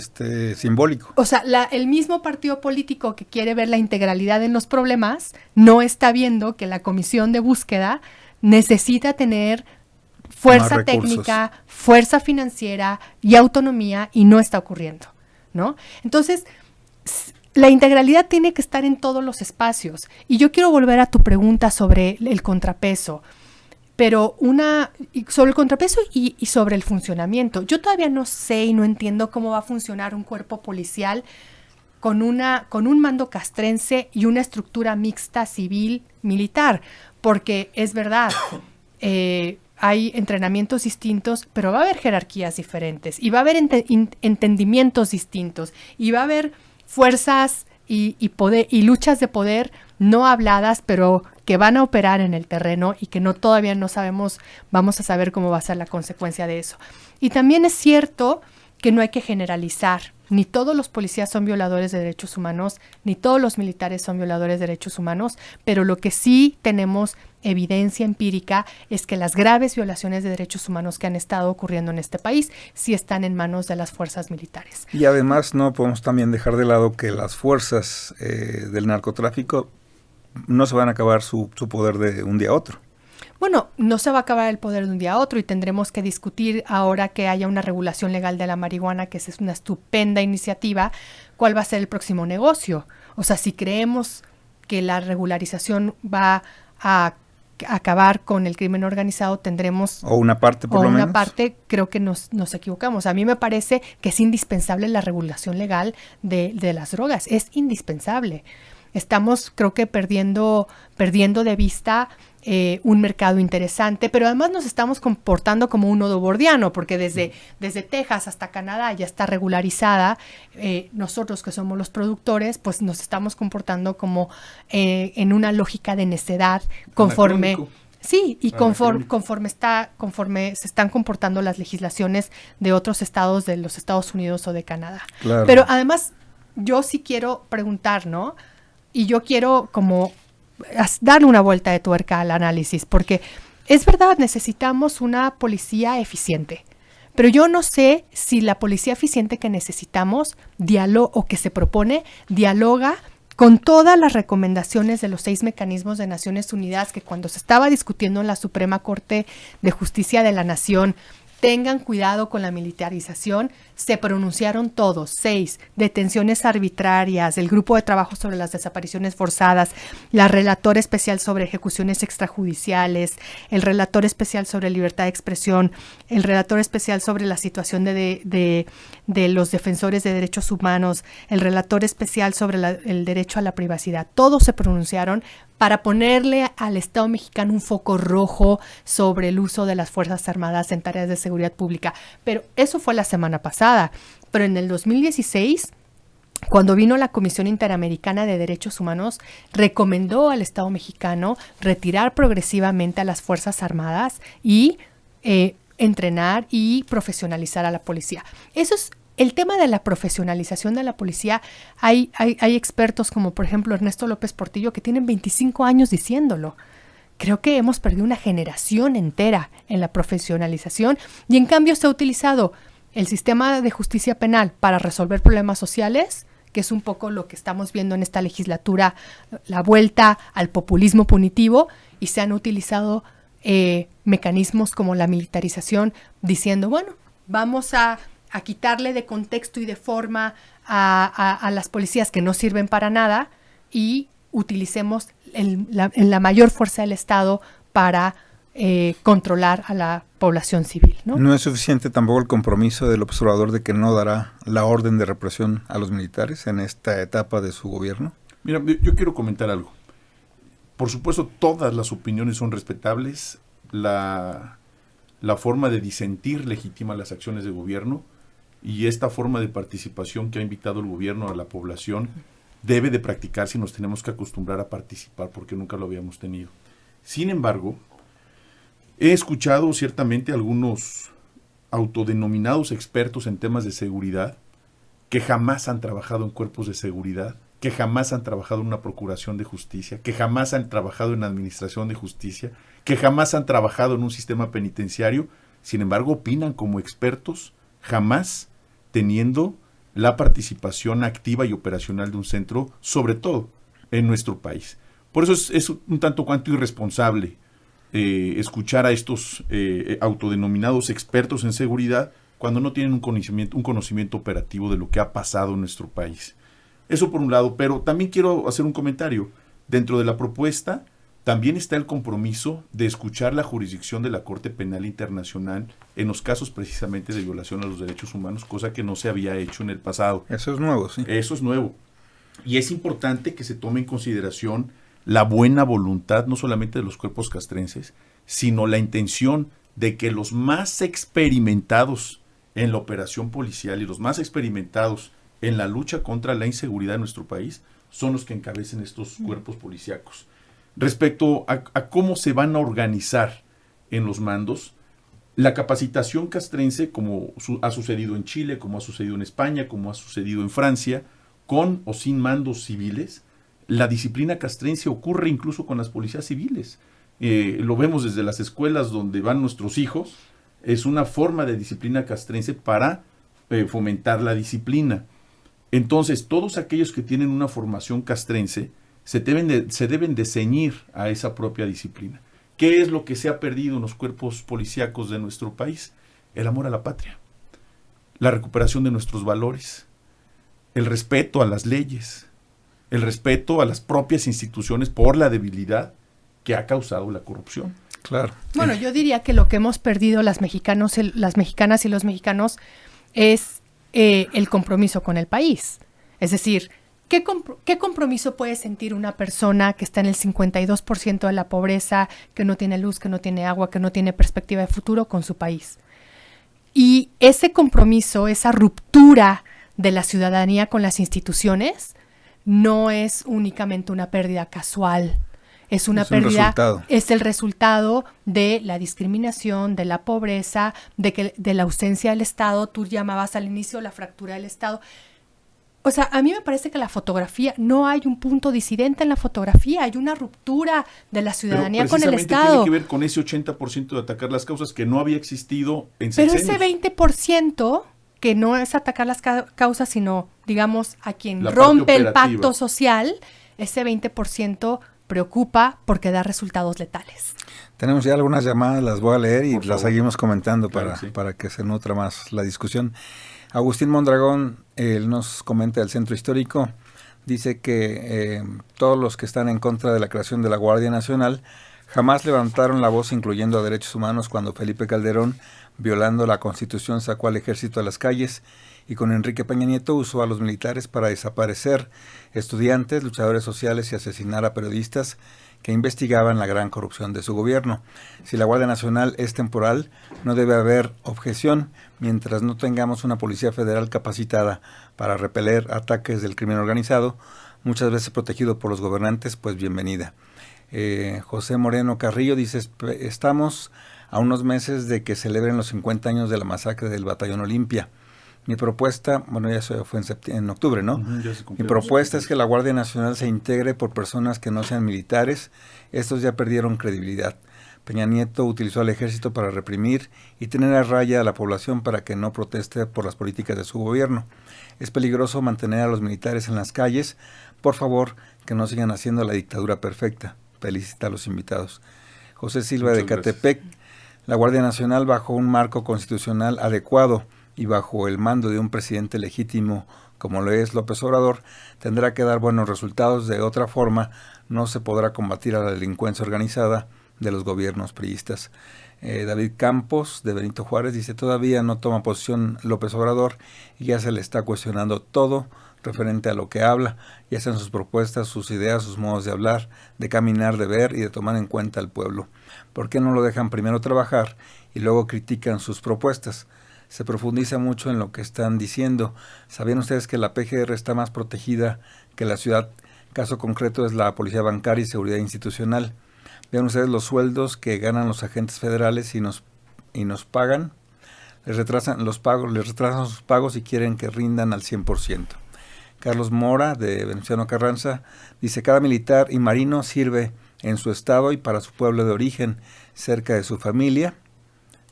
H: simbólico.
I: O sea, el mismo partido político que quiere ver la integralidad en los problemas no está viendo que la comisión de búsqueda necesita tener fuerza técnica, fuerza financiera y autonomía, y no está ocurriendo, ¿no? Entonces, la integralidad tiene que estar en todos los espacios. Y yo quiero volver a tu pregunta sobre el contrapeso, pero sobre el contrapeso y sobre el funcionamiento. Yo todavía no sé y no entiendo cómo va a funcionar un cuerpo policial con un mando castrense y una estructura mixta civil-militar, porque es verdad, hay entrenamientos distintos, pero va a haber jerarquías diferentes y va a haber entendimientos distintos y va a haber fuerzas y poder y luchas de poder no habladas, pero que van a operar en el terreno y que todavía no sabemos, vamos a saber cómo va a ser la consecuencia de eso. Y también es cierto que no hay que generalizar. Ni todos los policías son violadores de derechos humanos, ni todos los militares son violadores de derechos humanos, pero lo que sí tenemos evidencia empírica es que las graves violaciones de derechos humanos que han estado ocurriendo en este país sí están en manos de las fuerzas militares.
H: Y además no podemos también dejar de lado que las fuerzas del narcotráfico no se van a acabar su poder de un día a otro.
I: Bueno, no se va a acabar el poder de un día a otro y tendremos que discutir ahora que haya una regulación legal de la marihuana, que es una estupenda iniciativa, cuál va a ser el próximo negocio. O sea, si creemos que la regularización va a acabar con el crimen organizado, tendremos...
H: O una parte, por lo menos. O una parte,
I: creo que nos equivocamos. A mí me parece que es indispensable la regulación legal de las drogas. Es indispensable. Estamos, creo que, perdiendo de vista un mercado interesante, pero además nos estamos comportando como un nodo bordiano, porque desde Texas hasta Canadá ya está regularizada. Nosotros que somos los productores, pues nos estamos comportando como en una lógica de necedad conforme... Sí, y conforme se están comportando las legislaciones de otros estados de los Estados Unidos o de Canadá. Claro. Pero además, yo sí quiero preguntar, ¿no? Y yo quiero como darle una vuelta de tuerca al análisis, porque es verdad, necesitamos una policía eficiente, pero yo no sé si la policía eficiente que necesitamos o que se propone dialoga con todas las recomendaciones de los 6 mecanismos de Naciones Unidas que cuando se estaba discutiendo en la Suprema Corte de Justicia de la Nación, tengan cuidado con la militarización, se pronunciaron todos, 6, detenciones arbitrarias, el grupo de trabajo sobre las desapariciones forzadas, la relatora especial sobre ejecuciones extrajudiciales, el relator especial sobre libertad de expresión, el relator especial sobre la situación de los defensores de derechos humanos, el relator especial sobre el derecho a la privacidad. Todos se pronunciaron para ponerle al Estado mexicano un foco rojo sobre el uso de las Fuerzas Armadas en tareas de seguridad pública. Pero eso fue la semana pasada. Pero en el 2016, cuando vino la Comisión Interamericana de Derechos Humanos, recomendó al Estado mexicano retirar progresivamente a las Fuerzas Armadas y entrenar y profesionalizar a la policía. Eso es el tema de la profesionalización de la policía. Hay expertos como por ejemplo Ernesto López Portillo que tienen 25 años diciéndolo. Creo que hemos perdido una generación entera en la profesionalización y en cambio se ha utilizado el sistema de justicia penal para resolver problemas sociales, que es un poco lo que estamos viendo en esta legislatura, la vuelta al populismo punitivo, y se han utilizado mecanismos como la militarización diciendo, bueno, vamos a quitarle de contexto y de forma a las policías que no sirven para nada y utilicemos la mayor fuerza del Estado para controlar a la población civil, ¿no?
H: ¿No es suficiente tampoco el compromiso del observador de que no dará la orden de represión a los militares en esta etapa de su gobierno?
J: Mira, yo quiero comentar algo. Por supuesto, todas las opiniones son respetables. La forma de disentir legitima las acciones de gobierno. Y esta forma de participación que ha invitado el gobierno a la población debe de practicarse y nos tenemos que acostumbrar a participar porque nunca lo habíamos tenido. Sin embargo, he escuchado ciertamente algunos autodenominados expertos en temas de seguridad que jamás han trabajado en cuerpos de seguridad, que jamás han trabajado en una procuración de justicia, que jamás han trabajado en administración de justicia, que jamás han trabajado en un sistema penitenciario, sin embargo opinan como expertos, jamás teniendo la participación activa y operacional de un centro, sobre todo en nuestro país. Por eso es un tanto cuanto irresponsable escuchar a estos autodenominados expertos en seguridad cuando no tienen un conocimiento operativo de lo que ha pasado en nuestro país. Eso por un lado, pero también quiero hacer un comentario. Dentro de la propuesta también está el compromiso de escuchar la jurisdicción de la Corte Penal Internacional en los casos precisamente de violación a los derechos humanos, cosa que no se había hecho en el pasado.
H: Eso es nuevo, sí.
J: Eso es nuevo. Y es importante que se tome en consideración la buena voluntad, no solamente de los cuerpos castrenses, sino la intención de que los más experimentados en la operación policial y los más experimentados en la lucha contra la inseguridad en nuestro país son los que encabecen estos cuerpos policíacos. Respecto a cómo se van a organizar en los mandos, la capacitación castrense, como ha sucedido en Chile, como ha sucedido en España, como ha sucedido en Francia, con o sin mandos civiles, la disciplina castrense ocurre incluso con las policías civiles. Lo vemos desde las escuelas donde van nuestros hijos, es una forma de disciplina castrense para fomentar la disciplina. Entonces, todos aquellos que tienen una formación castrense se deben de ceñir a esa propia disciplina. ¿Qué es lo que se ha perdido en los cuerpos policíacos de nuestro país? El amor a la patria, la recuperación de nuestros valores, el respeto a las leyes, el respeto a las propias instituciones por la debilidad que ha causado la corrupción.
H: Claro.
I: Bueno, yo diría que lo que hemos perdido las mexicanas y los mexicanos es el compromiso con el país. Es decir, ¿qué compromiso puede sentir una persona que está en el 52% de la pobreza, que no tiene luz, que no tiene agua, que no tiene perspectiva de futuro con su país? Y ese compromiso, esa ruptura de la ciudadanía con las instituciones, no es únicamente una pérdida casual. Es una pérdida, es el resultado de la discriminación, de la pobreza, de la ausencia del Estado. Tú llamabas al inicio la fractura del Estado. O sea, a mí me parece que la fotografía, no hay un punto disidente en la fotografía, hay una ruptura de la ciudadanía con el Estado.
J: Tiene que ver con ese 80% de atacar las causas que no había existido en
I: Pero
J: sexenios.
I: ese 20% que no es atacar las causas, sino, digamos, a quien rompe el pacto social, ese 20% preocupa porque da resultados letales.
H: Tenemos ya algunas llamadas, las voy a leer y las seguimos comentando para que se nutra más la discusión. Agustín Mondragón él nos comenta del Centro Histórico, dice que todos los que están en contra de la creación de la Guardia Nacional jamás levantaron la voz, incluyendo a Derechos Humanos, cuando Felipe Calderón, violando la Constitución, sacó al ejército a las calles, y con Enrique Peña Nieto usó a los militares para desaparecer estudiantes, luchadores sociales y asesinar a periodistas que investigaban la gran corrupción de su gobierno. Si la Guardia Nacional es temporal, no debe haber objeción mientras no tengamos una policía federal capacitada para repeler ataques del crimen organizado, muchas veces protegido por los gobernantes, pues bienvenida. José Moreno Carrillo dice, estamos a unos meses de que celebren los 50 años de la masacre del Batallón Olimpia. Mi propuesta, bueno, ya eso fue en octubre, ¿no? Mi propuesta es que la Guardia Nacional se integre por personas que no sean militares. Estos ya perdieron credibilidad. Peña Nieto utilizó al ejército para reprimir y tener a raya a la población para que no proteste por las políticas de su gobierno. Es peligroso mantener a los militares en las calles. Por favor, que no sigan haciendo la dictadura perfecta. Felicita a los invitados. José Silva de Catepec. La Guardia Nacional, bajo un marco constitucional adecuado y bajo el mando de un presidente legítimo como lo es López Obrador, tendrá que dar buenos resultados. De otra forma, no se podrá combatir a la delincuencia organizada de los gobiernos priistas. David Campos, de Benito Juárez, dice, todavía no toma posición López Obrador y ya se le está cuestionando todo referente a lo que habla, ya sean sus propuestas, sus ideas, sus modos de hablar, de caminar, de ver y de tomar en cuenta al pueblo. ¿Por qué no lo dejan primero trabajar y luego critican sus propuestas? Se profundiza mucho en lo que están diciendo. ¿Sabían ustedes que la PGR está más protegida que la ciudad? Caso concreto es la Policía Bancaria y Seguridad Institucional. Vean ustedes los sueldos que ganan los agentes federales y nos pagan. Les retrasan sus pagos y quieren que rindan al 100%. Carlos Mora, de Venustiano Carranza, dice, cada militar y marino sirve en su estado y para su pueblo de origen, cerca de su familia.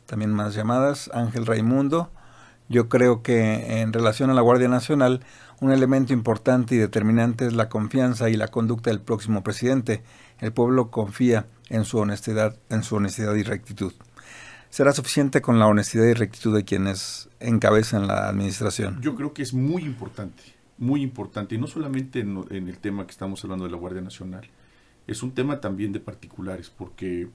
H: También más llamadas. Ángel Raimundo, yo creo que en relación a la Guardia Nacional, un elemento importante y determinante es la confianza y la conducta del próximo presidente. El pueblo confía en su honestidad y rectitud. ¿Será suficiente con la honestidad y rectitud de quienes encabezan la administración?
J: Yo creo que es muy importante, y no solamente en el tema que estamos hablando de la Guardia Nacional, es un tema también de particulares, porque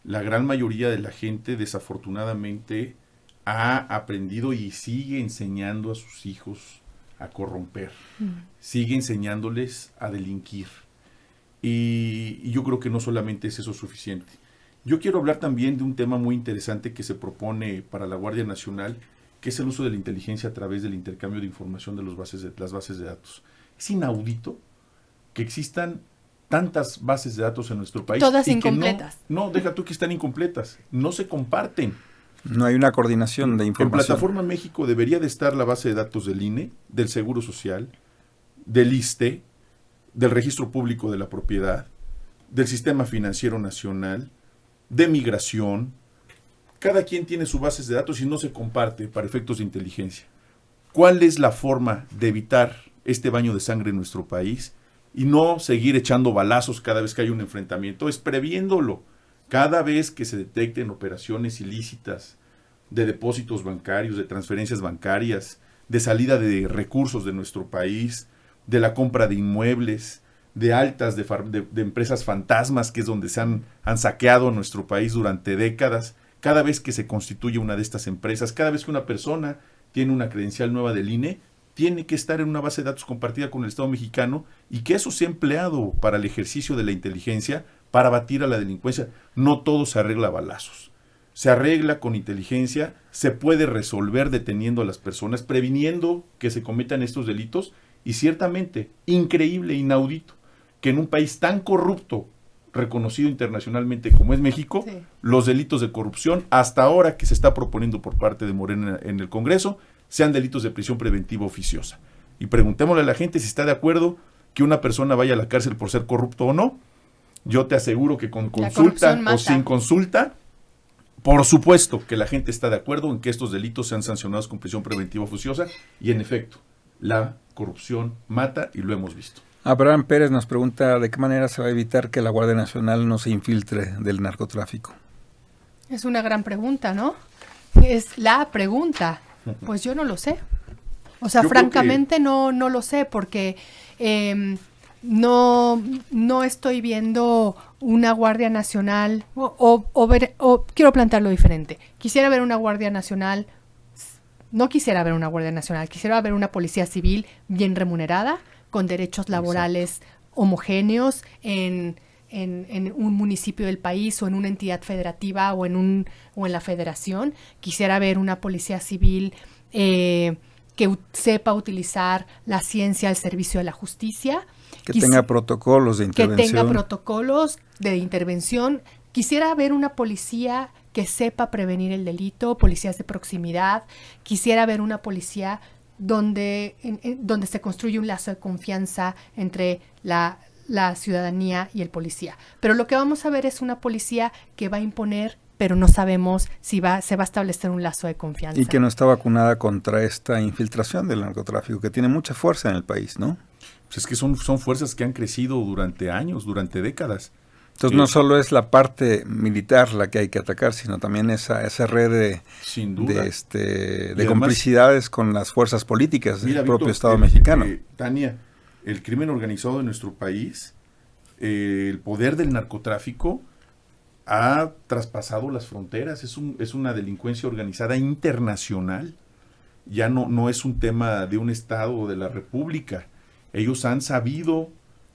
J: la gran mayoría de la gente desafortunadamente ha aprendido y sigue enseñando a sus hijos a corromper, sigue enseñándoles a delinquir. Y yo creo que no solamente es eso suficiente. Yo quiero hablar también de un tema muy interesante que se propone para la Guardia Nacional, que es el uso de la inteligencia a través del intercambio de información de las bases de datos. Es inaudito que existan tantas bases de datos en nuestro país.
I: Todas incompletas.
J: No, deja tú que están incompletas. No se comparten.
H: No hay una coordinación de información.
J: En Plataforma México debería de estar la base de datos del INE, del Seguro Social, del ISSSTE, del Registro Público de la Propiedad, del Sistema Financiero Nacional, de Migración. Cada quien tiene sus bases de datos y no se comparte para efectos de inteligencia. ¿Cuál es la forma de evitar este baño de sangre en nuestro país y no seguir echando balazos cada vez que hay un enfrentamiento? Es previéndolo. Cada vez que se detecten operaciones ilícitas de depósitos bancarios, de transferencias bancarias, de salida de recursos de nuestro país, de la compra de inmuebles, de altas de empresas fantasmas, que es donde se han saqueado nuestro país durante décadas. Cada vez que se constituye una de estas empresas, cada vez que una persona tiene una credencial nueva del INE, tiene que estar en una base de datos compartida con el Estado mexicano y que eso sea empleado para el ejercicio de la inteligencia para batir a la delincuencia. No todo se arregla a balazos. Se arregla con inteligencia, se puede resolver deteniendo a las personas, previniendo que se cometan estos delitos, y ciertamente, increíble, inaudito, que en un país tan corrupto, reconocido internacionalmente como es México, sí, los delitos de corrupción, hasta ahora que se está proponiendo por parte de Morena en el Congreso, sean delitos de prisión preventiva oficiosa. Y preguntémosle a la gente si está de acuerdo que una persona vaya a la cárcel por ser corrupto o no. Yo te aseguro que con consulta o sin consulta, por supuesto que la gente está de acuerdo en que estos delitos sean sancionados con prisión preventiva oficiosa, y en efecto, la corrupción mata y lo hemos visto.
H: Abraham Pérez nos pregunta de qué manera se va a evitar que la Guardia Nacional no se infiltre del narcotráfico.
I: Es una gran pregunta, ¿no? Es la pregunta. Pues yo no lo sé. O sea,
J: Yo
I: francamente no lo sé, porque no estoy viendo una Guardia Nacional, o quiero plantearlo diferente. Quisiera ver una Guardia Nacional, no quisiera ver una Guardia Nacional, quisiera ver una policía civil bien remunerada, con derechos laborales homogéneos en un municipio del país o en una entidad federativa o en la federación. Quisiera ver una policía civil que sepa utilizar la ciencia al servicio de la justicia.
H: Que tenga protocolos de
I: intervención. Quisiera ver una policía que sepa prevenir el delito, policías de proximidad. Quisiera ver una policía donde se construye un lazo de confianza entre la ciudadanía y el policía. Pero lo que vamos a ver es una policía que va a imponer, pero no sabemos si se va a establecer un lazo de confianza.
H: Y que no está vacunada contra esta infiltración del narcotráfico, que tiene mucha fuerza en el país, ¿no?
J: Pues es que son fuerzas que han crecido durante años, durante décadas.
H: Entonces no solo es la parte militar la que hay que atacar, sino también esa red de
J: además,
H: complicidades con las fuerzas políticas del propio
J: Víctor,
H: Estado mexicano.
J: Tania, el crimen organizado en nuestro país, el poder del narcotráfico ha traspasado las fronteras, es una delincuencia organizada internacional, ya no es un tema de un estado o de la república. Ellos han sabido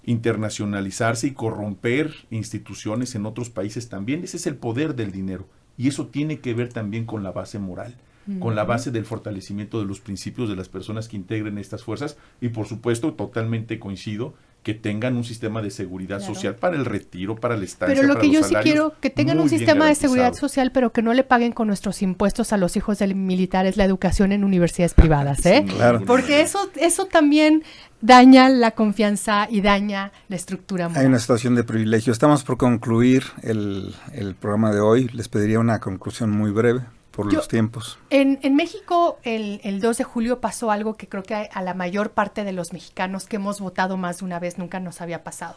J: internacionalizarse y corromper instituciones en otros países también. Ese es el poder del dinero, y eso tiene que ver también con la base moral, con la base del fortalecimiento de los principios de las personas que integren estas fuerzas, y por supuesto totalmente coincido que tengan un sistema de seguridad social para el retiro, para la estancia,
I: pero lo
J: para
I: que yo
J: los
I: sí
J: salarios,
I: quiero, que tengan un sistema de seguridad social, pero que no le paguen con nuestros impuestos a los hijos de militares la educación en universidades privadas, ¿eh?
H: Sí, claro.
I: Porque eso también daña la confianza y daña la estructura moral.
H: Hay una situación de privilegio. Estamos por concluir el programa de hoy. Les pediría una conclusión muy breve por los tiempos.
I: En México, el 2 de julio pasó algo que creo que a la mayor parte de los mexicanos que hemos votado más de una vez nunca nos había pasado.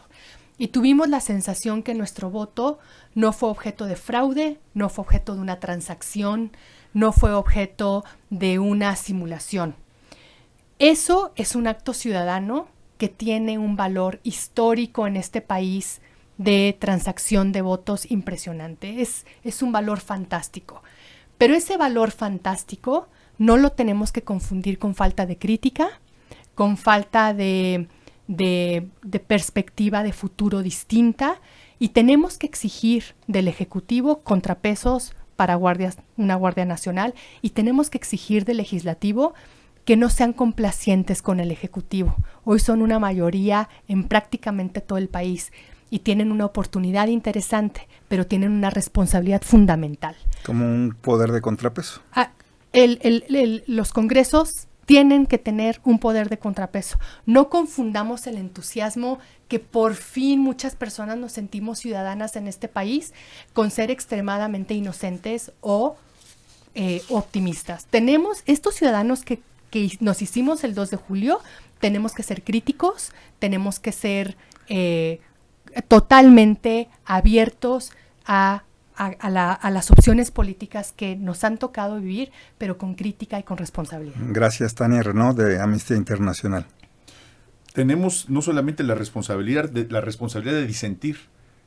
I: Y tuvimos la sensación que nuestro voto no fue objeto de fraude, no fue objeto de una transacción, no fue objeto de una simulación. Eso es un acto ciudadano que tiene un valor histórico en este país de transacción de votos impresionante. Es un valor fantástico. Pero ese valor fantástico no lo tenemos que confundir con falta de crítica, con falta de perspectiva de futuro distinta, y tenemos que exigir del Ejecutivo contrapesos para una Guardia Nacional, y tenemos que exigir del Legislativo que no sean complacientes con el Ejecutivo. Hoy son una mayoría en prácticamente todo el país y tienen una oportunidad interesante, pero tienen una responsabilidad fundamental.
H: Como un poder de contrapeso.
I: Los congresos tienen que tener un poder de contrapeso. No confundamos el entusiasmo que por fin muchas personas nos sentimos ciudadanas en este país con ser extremadamente inocentes o optimistas. Tenemos estos ciudadanos que nos hicimos el 2 de julio, tenemos que ser críticos, tenemos que ser totalmente abiertos a las opciones políticas que nos han tocado vivir, pero con crítica y con responsabilidad.
H: Gracias, Tania Renaud, de Amnistía Internacional.
J: Tenemos no solamente la responsabilidad de disentir.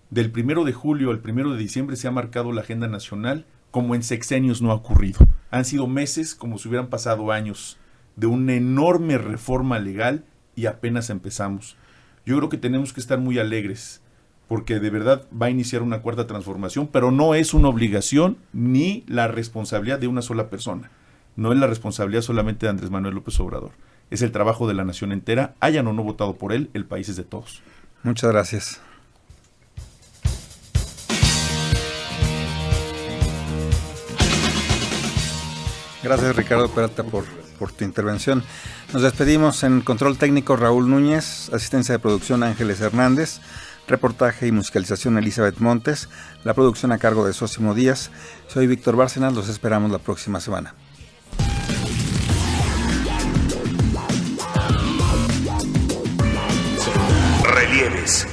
J: Del 1 de julio al 1 de diciembre se ha marcado la agenda nacional como en sexenios no ha ocurrido. Han sido meses como si hubieran pasado años de una enorme reforma legal y apenas empezamos. Yo creo que tenemos que estar muy alegres porque de verdad va a iniciar una cuarta transformación, pero no es una obligación ni la responsabilidad de una sola persona. No es la responsabilidad solamente de Andrés Manuel López Obrador. Es el trabajo de la nación entera. Hayan o no votado por él, el país es de todos.
H: Muchas gracias. Gracias, Ricardo Peralta, por tu intervención. Nos despedimos. En control técnico Raúl Núñez, asistencia de producción Ángeles Hernández, reportaje y musicalización Elizabeth Montes, la producción a cargo de Sósimo Díaz. Soy Víctor Bárcenas, los esperamos la próxima semana.
A: Relieves.